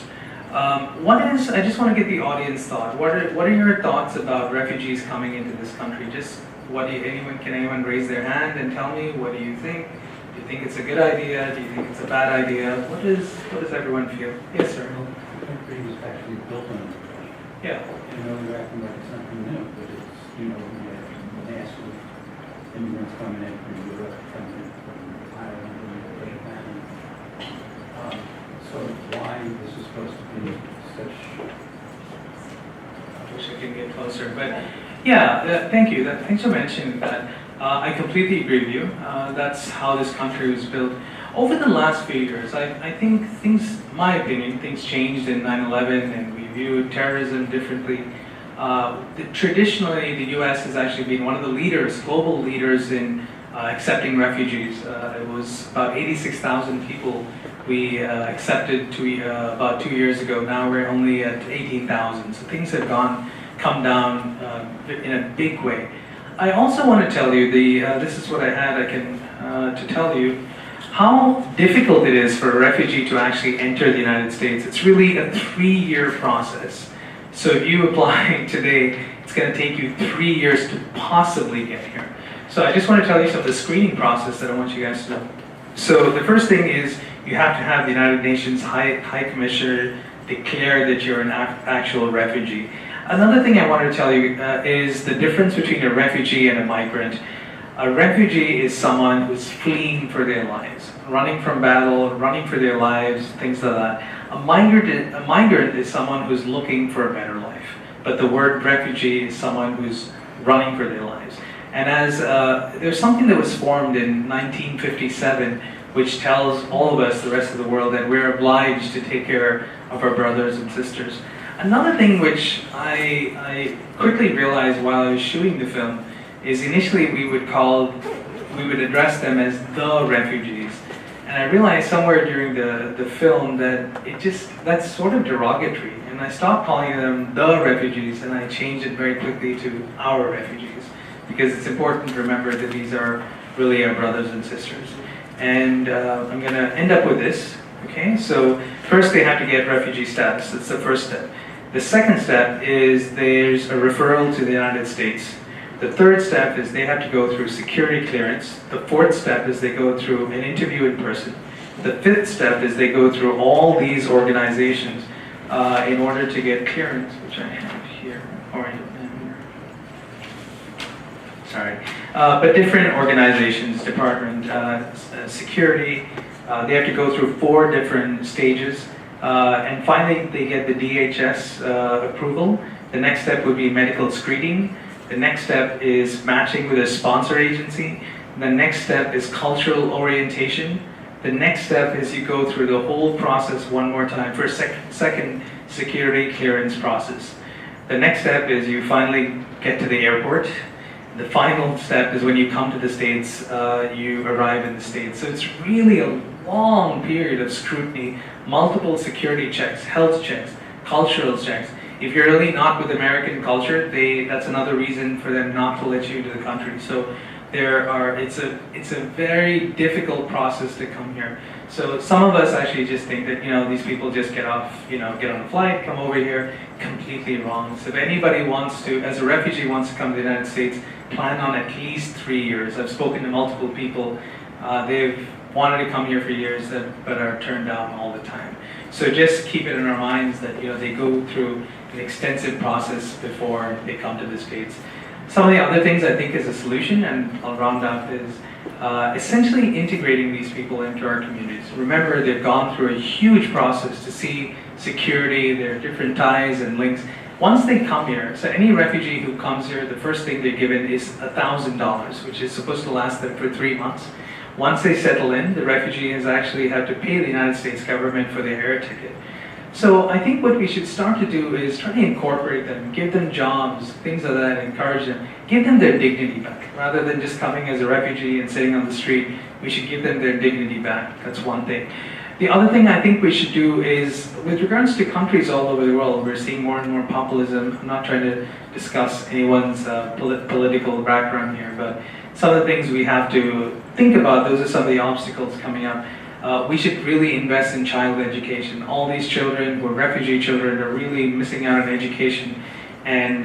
[SPEAKER 2] I just want to get the audience thought. What are your thoughts about refugees coming into this country? Just can anyone raise their hand and tell me, what do you think? Do you think it's a good idea? Do you think it's a bad idea? What does everyone feel? Yes, sir.
[SPEAKER 5] Well, the country was actually built on immigration.
[SPEAKER 2] Yeah.
[SPEAKER 5] You know, you're acting like it's something new, but it's, you know, we have massive immigrants coming in from Europe, coming in from Ireland, and Japan. So why this is supposed to be such...
[SPEAKER 2] I wish I could get closer, but yeah, thank you. Thanks for mentioning that. I completely agree with you. That's how this country was built. Over the last few years, I think things, my opinion, things changed in 9/11, and we viewed terrorism differently. Traditionally, the U.S. has actually been one of the leaders, global leaders in accepting refugees. It was about 86,000 people we accepted about 2 years ago. Now we're only at 18,000. So things have come down in a big way. I also want to tell you, this is what I had to tell you, how difficult it is for a refugee to actually enter the United States. It's really a 3-year process. So if you apply today, it's going to take you 3 years to possibly get here. So I just want to tell you some of the screening process that I want you guys to know. So the first thing is you have to have the United Nations High Commissioner declare that you're an actual refugee. Another thing I want to tell you is the difference between a refugee and a migrant. A refugee is someone who's fleeing for their lives, running from battle, running for their lives, things like that. A migrant is someone who's looking for a better life. But the word refugee is someone who's running for their lives. And as there's something that was formed in 1957, which tells all of us, the rest of the world, that we're obliged to take care of our brothers and sisters. Another thing which I quickly realized while I was shooting the film is initially we would address them as the refugees. And I realized somewhere during the film that that's sort of derogatory. And I stopped calling them the refugees and I changed it very quickly to our refugees. Because it's important to remember that these are really our brothers and sisters. And I'm going to end up with this. Okay, so first they have to get refugee status. That's the first step. The second step is there's a referral to the United States. The third step is they have to go through security clearance. The fourth step is they go through an interview in person. The fifth step is they go through all these organizations in order to get clearance, which I have here. Sorry. But different organizations, Department Security, they have to go through 4 different stages. And finally, they get the DHS approval. The next step would be medical screening. The next step is matching with a sponsor agency. The next step is cultural orientation. The next step is you go through the whole process one more time for a second security clearance process. The next step is you finally get to the airport. The final step is when you come to the States, you arrive in the States. So it's really a long period of scrutiny, multiple security checks, health checks, cultural checks. If you're really not with American culture, that's another reason for them not to let you into the country. So it's a very difficult process to come here. So some of us actually just think that, these people just get on a flight, come over here. Completely wrong. So if anybody as a refugee wants to come to the United States, plan on at least 3 years. I've spoken to multiple people. They've wanted to come here for years, but are turned down all the time. So just keep it in our minds that they go through an extensive process before they come to the States. Some of the other things I think is a solution, and I'll round up, is essentially integrating these people into our communities. Remember, they've gone through a huge process to see security, their different ties and links. Once they come here, so any refugee who comes here, the first thing they're given is $1,000, which is supposed to last them for 3 months. Once they settle in, the refugees actually have to pay the United States government for their air ticket. So I think what we should start to do is try to incorporate them, give them jobs, things like that, encourage them, give them their dignity back. Rather than just coming as a refugee and sitting on the street, we should give them their dignity back. That's one thing. The other thing I think we should do is, with regards to countries all over the world, we're seeing more and more populism. I'm not trying to discuss anyone's political background here, but some of the things we have to think about, those are some of the obstacles coming up. We should really invest in child education. All these children who are refugee children are really missing out on education, and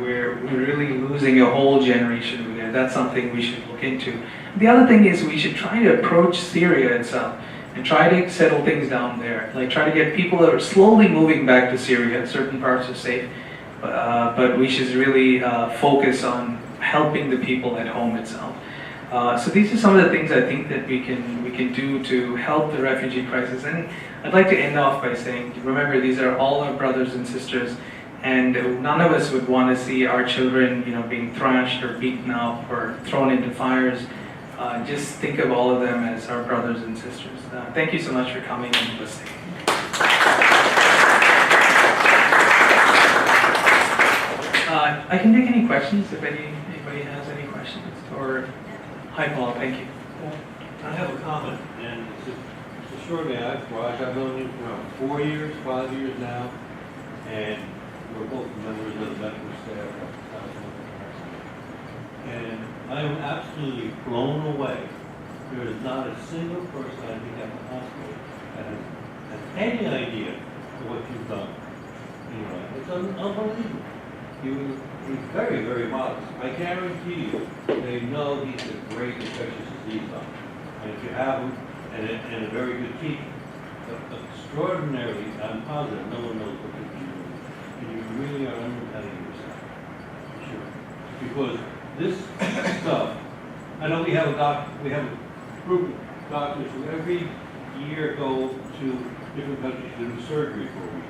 [SPEAKER 2] we're really losing a whole generation over there. That's something we should look into. The other thing is we should try to approach Syria itself and try to settle things down there. Like try to get people that are slowly moving back to Syria. Certain parts are safe, but we should really focus on helping the people at home itself. So these are some of the things I think that we can do to help the refugee crisis. And I'd like to end off by saying, remember, these are all our brothers and sisters, and none of us would want to see our children, being thrashed or beaten up or thrown into fires. Just think of all of them as our brothers and sisters. Thank you so much for coming and listening. I can take any questions if anybody has any questions. Or hi, Paul. Thank you.
[SPEAKER 6] I have a comment, and it's a short man. I've known him for around 4 years, 5 years now, and we're both members of the medical staff at and I am absolutely blown away. There is not a single person I think at the hospital that has any idea of what you've done. Anyway, it's unbelievable. He's very, very modest. I guarantee you, they know he's a great infectious disease doctor. And if you have him, and a very good team, extraordinarily, I'm positive no one knows what you're doing. And you really are undercutting yourself. Sure. Because this stuff, I know we have a group of doctors who every year go to different countries to do surgery for a week.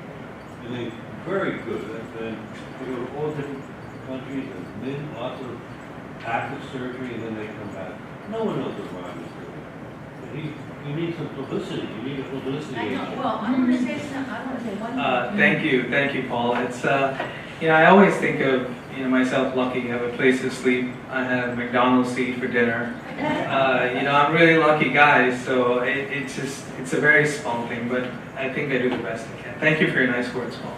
[SPEAKER 6] And they're very good. And they go to all different countries and then lots of active surgery, and then they come back. No one knows what Ron is doing. You need some publicity. You need a publicity
[SPEAKER 1] I know,
[SPEAKER 6] agent.
[SPEAKER 1] well, I want to say something, I want to say one thing.
[SPEAKER 2] Thank you, Paul. It's I always think of myself lucky. I have a place to sleep. I have McDonald's to eat for dinner. I'm really lucky guy. So it's a very small thing, but I think I do the best I can. Thank you for your nice words, Paul.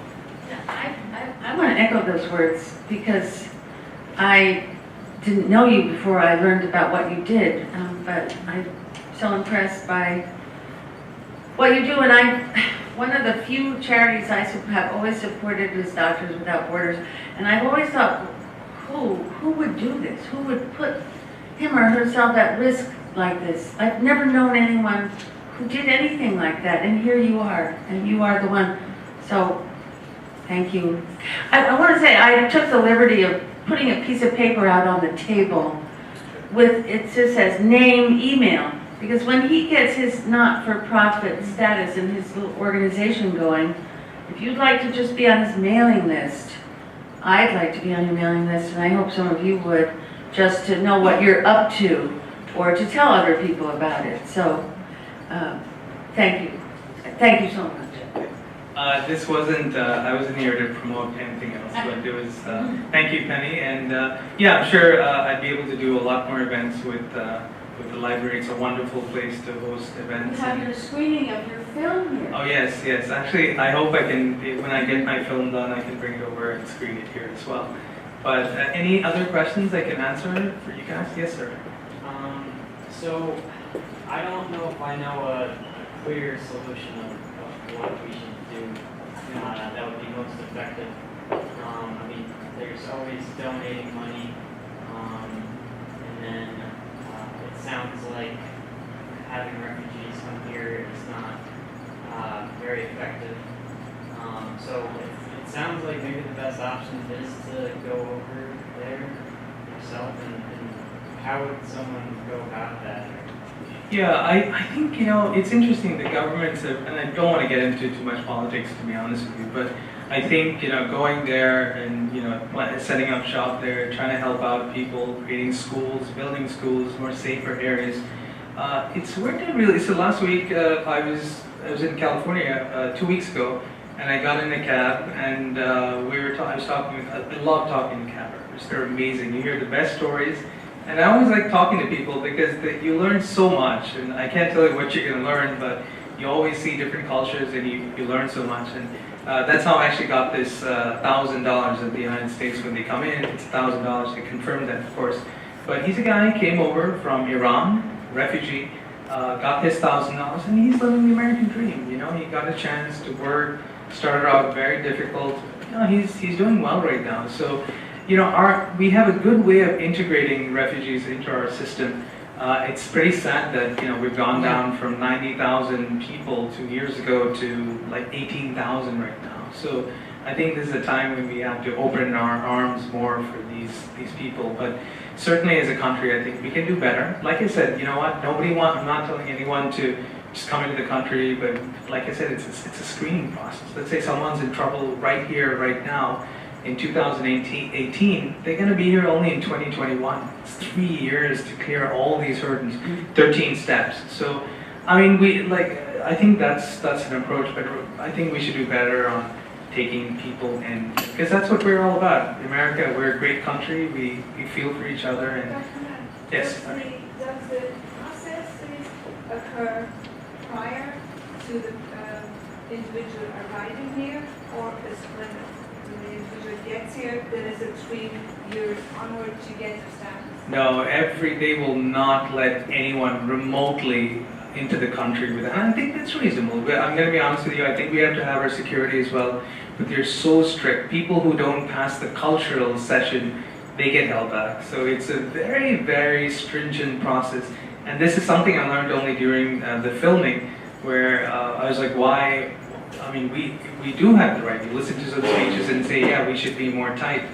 [SPEAKER 1] I want to echo those words because I didn't know you before I learned about what you did, but I'm so impressed by what you do. And one of the few charities I have always supported is Doctors Without Borders, and I've always thought, who would do this? Who would put him or herself at risk like this? I've never known anyone who did anything like that, and here you are, and you are the one. So, thank you. I want to say I took the liberty of putting a piece of paper out on the table with, it just says name, email, because when he gets his not-for-profit status and his little organization going, if you'd like to just be on his mailing list, I'd like to be on your mailing list, and I hope some of you would, just to know what you're up to or to tell other people about it. So, thank you. Thank you so much.
[SPEAKER 2] This wasn't, I wasn't here to promote anything else, but it was, thank you, Penny. And I'm sure I'd be able to do a lot more events with the library. It's a wonderful place to host events.
[SPEAKER 1] You have your screening of your film here.
[SPEAKER 2] Oh, yes. Actually, I hope I can, when I get my film done, I can bring it over and screen it here as well. But any other questions I can answer for you guys? Yes, sir.
[SPEAKER 7] So, I don't know if I know a clear solution of what we should do that would be most effective. There's always donating money, and then it sounds like having refugees come here is not very effective. So it sounds like maybe the best option is to go over there yourself, and how would someone go about that?
[SPEAKER 2] Yeah, I think, it's interesting, the governments have, and I don't want to get into too much politics, to be honest with you, but I think, going there and, setting up shop there, trying to help out people, creating schools, building schools, more safer areas, It's worked out really. So last week I was in California 2 weeks ago, and I got in a cab, and I was talking with. I love talking to cab drivers. They're amazing. You hear the best stories, and I always like talking to people because you learn so much. And I can't tell you what you're going to learn, but you always see different cultures, and you learn so much. And that's how I actually got this $1,000 in the United States when they come in. It's $1,000 to confirm that, of course. But he's a guy who came over from Iran, refugee, got his $1,000, and he's living the American dream. You know, he got a chance to work. Started out very difficult. You know, he's doing well right now. So, you know, we have a good way of integrating refugees into our system. It's pretty sad that, you know, we've gone down from 90,000 people 2 years ago to like 18,000 right now. So I think this is a time when we have to open our arms more for these people. But certainly as a country, I think we can do better. Like I said, you know what, I'm not telling anyone to just come into the country, but like I said, it's a screening process. Let's say someone's in trouble right here, right now, in 2018, they're going to be here only in 2021. It's 3 years to clear all these hurdles, 13 steps. So, I mean, I think that's an approach, but I think we should do better on taking people in, because that's what we're all about. America, we're a great country. We feel for each other, and yes.
[SPEAKER 8] Does the processes occur prior to the individual arriving here, or is when the individual gets here, then is it 3 years onward to get their status?
[SPEAKER 2] No, they will not let anyone remotely into the country with that. And I think that's reasonable. But I'm going to be honest with you, I think we have to have our security as well. But they're so strict. People who don't pass the cultural session, they get held back. So it's a very, very stringent process. And this is something I learned only during the filming, where I was like, why? I mean, we do have the right. You listen to some speeches and say, yeah, we should be more tight.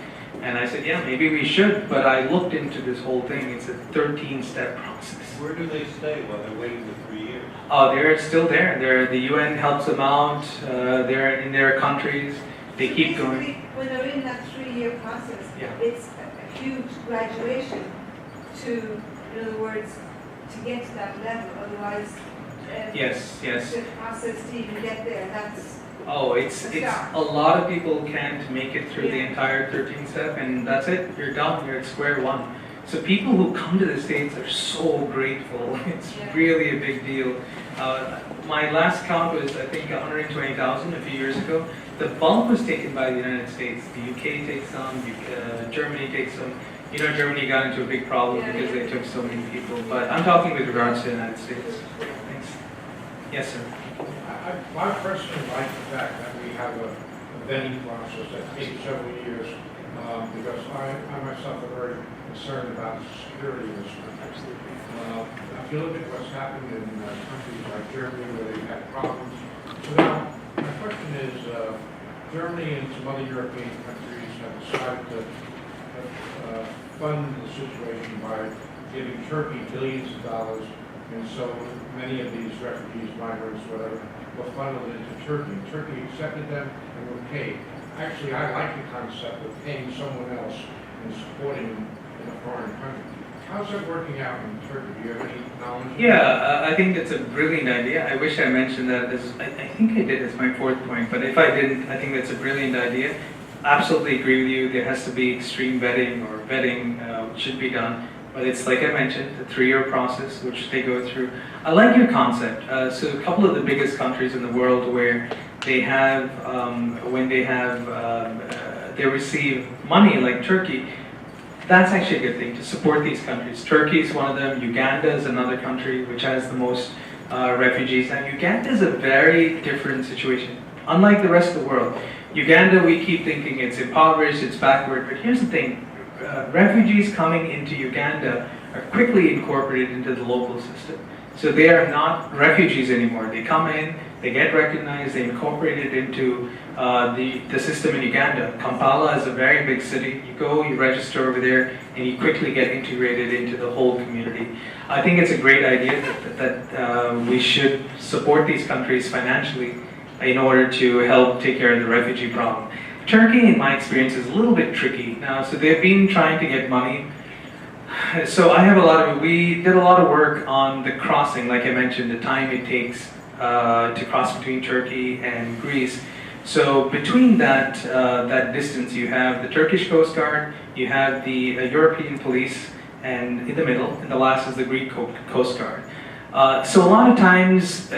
[SPEAKER 2] And I said, yeah, maybe we should. But I looked into this whole thing. It's a 13-step process.
[SPEAKER 6] Where do they stay while they're waiting the 3 years?
[SPEAKER 2] Oh, they're still there. The UN helps them out. They're in their countries. They
[SPEAKER 8] So
[SPEAKER 2] keep going.
[SPEAKER 8] basically, when they're in that 3-year process,
[SPEAKER 2] Yeah.
[SPEAKER 8] it's a huge graduation to, in other words, to get to that level. Otherwise,
[SPEAKER 2] Yes.
[SPEAKER 8] the process to even get there, that's
[SPEAKER 2] Oh, it's a lot of people can't make it through the entire 13 step, and that's it. You're done. You're at square one. So people who come to the States are so grateful. It's really a big deal. My last count was, I think, 120,000 a few years ago. The bulk was taken by the United States. The UK takes some, Germany takes some. You know, Germany got into a big problem because they took so many people. But I'm talking with regards to the United States. Thanks. Yes, sir.
[SPEAKER 9] I personally like the fact that we have a vetting process that takes several years, because I myself am very concerned about the security of this country. If you look at what's happened in countries like Germany where they've had problems. So now, my question is, Germany and some other European countries have decided to fund the situation by giving Turkey billions of dollars, and so many of these refugees, migrants, whatever, were funneled into Turkey. Turkey accepted them and were paid. Actually, I like the concept of paying someone else and supporting them in a foreign country. How's that working out in Turkey? Do you have any knowledge?
[SPEAKER 2] Yeah, I think that's a brilliant idea. I wish I mentioned that as, I think I did as my fourth point, but if I didn't, I think that's a brilliant idea. Absolutely agree with you. There has to be extreme vetting, or vetting should be done. But it's like I mentioned, a 3-year process which they go through. I like your concept. So a couple of the biggest countries in the world where they have, when they have, they receive money like Turkey, that's actually a good thing to support these countries. Turkey is one of them. Uganda is another country which has the most refugees. Now Uganda is a very different situation. Unlike the rest of the world, Uganda, we keep thinking it's impoverished, it's backward, but here's the thing. Refugees coming into Uganda are quickly incorporated into the local system. So they are not refugees anymore. They come in, they get recognized, they incorporated into the system in Uganda. Kampala is a very big city. You go, you register over there, and you quickly get integrated into the whole community. I think it's a great idea that we should support these countries financially in order to help take care of the refugee problem. Turkey, in my experience, is a little bit tricky now. So they've been trying to get money. So I have we did a lot of work on the crossing, like I mentioned, the time it takes to cross between Turkey and Greece. So between that distance, you have the Turkish Coast Guard, you have the European police, and in the middle, and the last is the Greek Coast Guard. So a lot of times,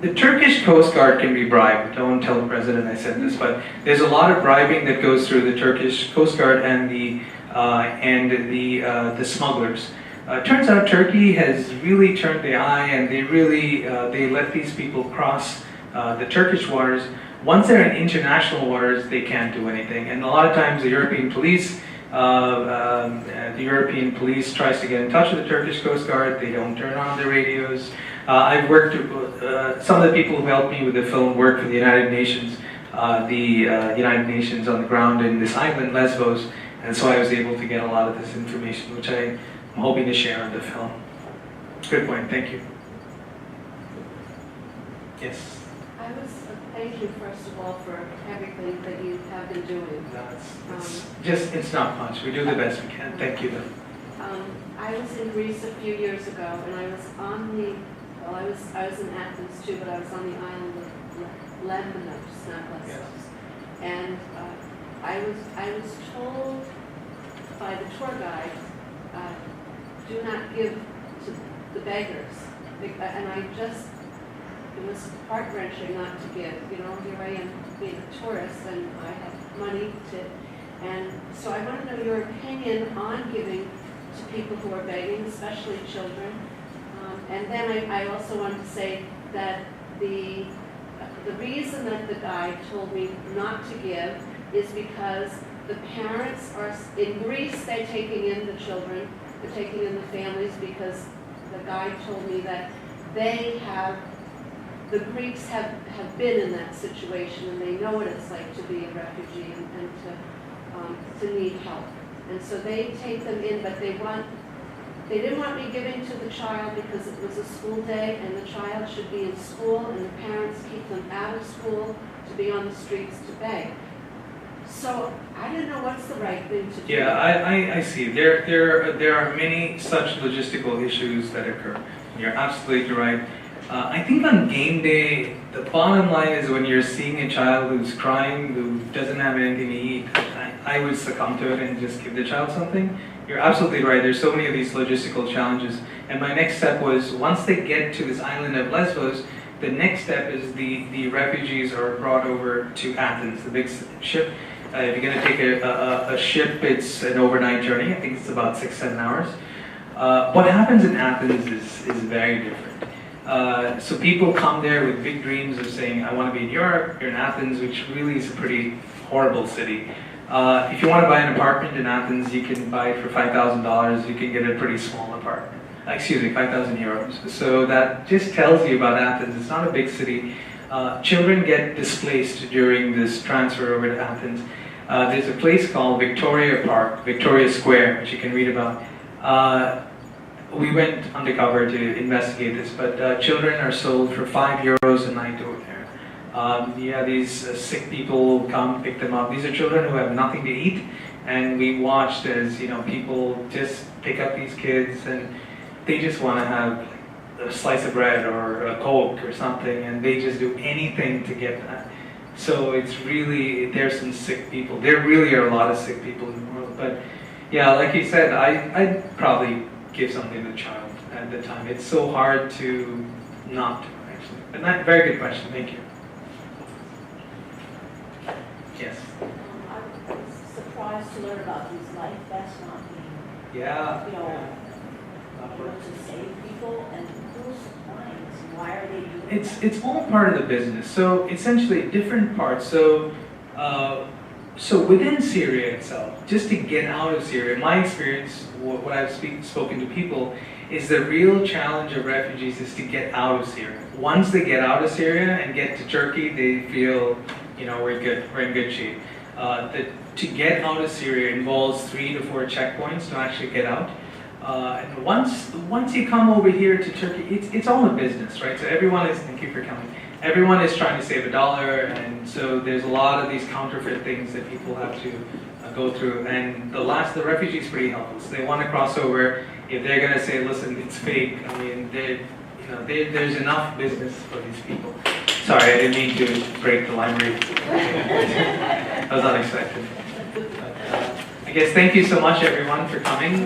[SPEAKER 2] the Turkish Coast Guard can be bribed. Don't tell the president I said this, but there's a lot of bribing that goes through the Turkish Coast Guard and the smugglers. Turns out Turkey has really turned the eye, and they let these people cross the Turkish waters. Once they're in international waters, they can't do anything. And a lot of times the European police tries to get in touch with the Turkish Coast Guard. They don't turn on their radios. I've worked, some of the people who helped me with the film work for the United Nations, United Nations on the ground in this island, Lesbos, and so I was able to get a lot of this information, which I'm hoping to share in the film. Good point, thank you. Yes?
[SPEAKER 10] Thank you, first of all, for everything that you have been doing.
[SPEAKER 2] No, it's not much. We do the best we can. Thank you, though.
[SPEAKER 10] I was in Greece a few years ago, and I was on the, well, I was in Athens too, but I was on the island of Lemnos, not Lesbos.
[SPEAKER 2] Yes.
[SPEAKER 10] And I was told by the tour guide, do not give to the beggars. And it was heart-wrenching not to give. You know, here I am being a tourist, and I have money to, and so I want to know your opinion on giving to people who are begging, especially children. And then I also wanted to say that the reason that the guide told me not to give is because the parents are, in Greece, they're taking in the children, they're taking in the families, because the guide told me that the Greeks have been in that situation, and they know what it's like to be a refugee and to need help. And so they take them in, but they didn't want me giving to the child because it was a school day, and the child should be in school, and the parents keep them out of school to be on the streets to beg. So I didn't know what's the right thing to do.
[SPEAKER 2] Yeah, I see. There are many such logistical issues that occur. You're absolutely right. I think on game day, the bottom line is when you're seeing a child who's crying, who doesn't have anything to eat, I would succumb to it and just give the child something. You're absolutely right. There's so many of these logistical challenges. And my next step was, once they get to this island of Lesbos, the next step is the refugees are brought over to Athens, the big ship. If you're going to take a ship, it's an overnight journey. I think it's about 6-7 hours. What happens in Athens is very different. So people come there with big dreams of saying, I want to be in Europe, you're in Athens, which really is a pretty horrible city. If you want to buy an apartment in Athens, you can buy it for $5,000. You can get a pretty small apartment. 5,000 euros. So that just tells you about Athens. It's not a big city. Children get displaced during this transfer over to Athens. There's a place called Victoria Park, Victoria Square, which you can read about. We went undercover to investigate this, but children are sold for €5 a night over there. These sick people come pick them up. These are children who have nothing to eat, and we watched as people just pick up these kids, and they just want to have a slice of bread or a Coke or something, and they just do anything to get that. So it's really, there's some sick people. There really are a lot of sick people in the world. But yeah, like you said, I'd probably give something to the child at the time. It's so hard to not do, actually. But not, very good question, thank you. Yes?
[SPEAKER 11] I was surprised to learn about these life vests not being,
[SPEAKER 2] Yeah.
[SPEAKER 11] able to save people, and who's supplying this, and why are they doing
[SPEAKER 2] It's all part of the business. So essentially different parts. So within Syria itself, just to get out of Syria, my experience, what I've spoken to people, is the real challenge of refugees is to get out of Syria. Once they get out of Syria and get to Turkey, they feel, we're good, we're in good shape. To get out of Syria involves 3 to 4 checkpoints to actually get out. And once you come over here to Turkey, it's all a business, right? So everyone is, thank you for coming, everyone is trying to save $1, and so there's a lot of these counterfeit things that people have to go through. And the refugees pretty helpless. They want to cross over. If they're going to say, listen, it's fake, I mean, there's enough business for these people. Sorry, I didn't mean to break the library. That was unexpected. But, I guess thank you so much, everyone, for coming.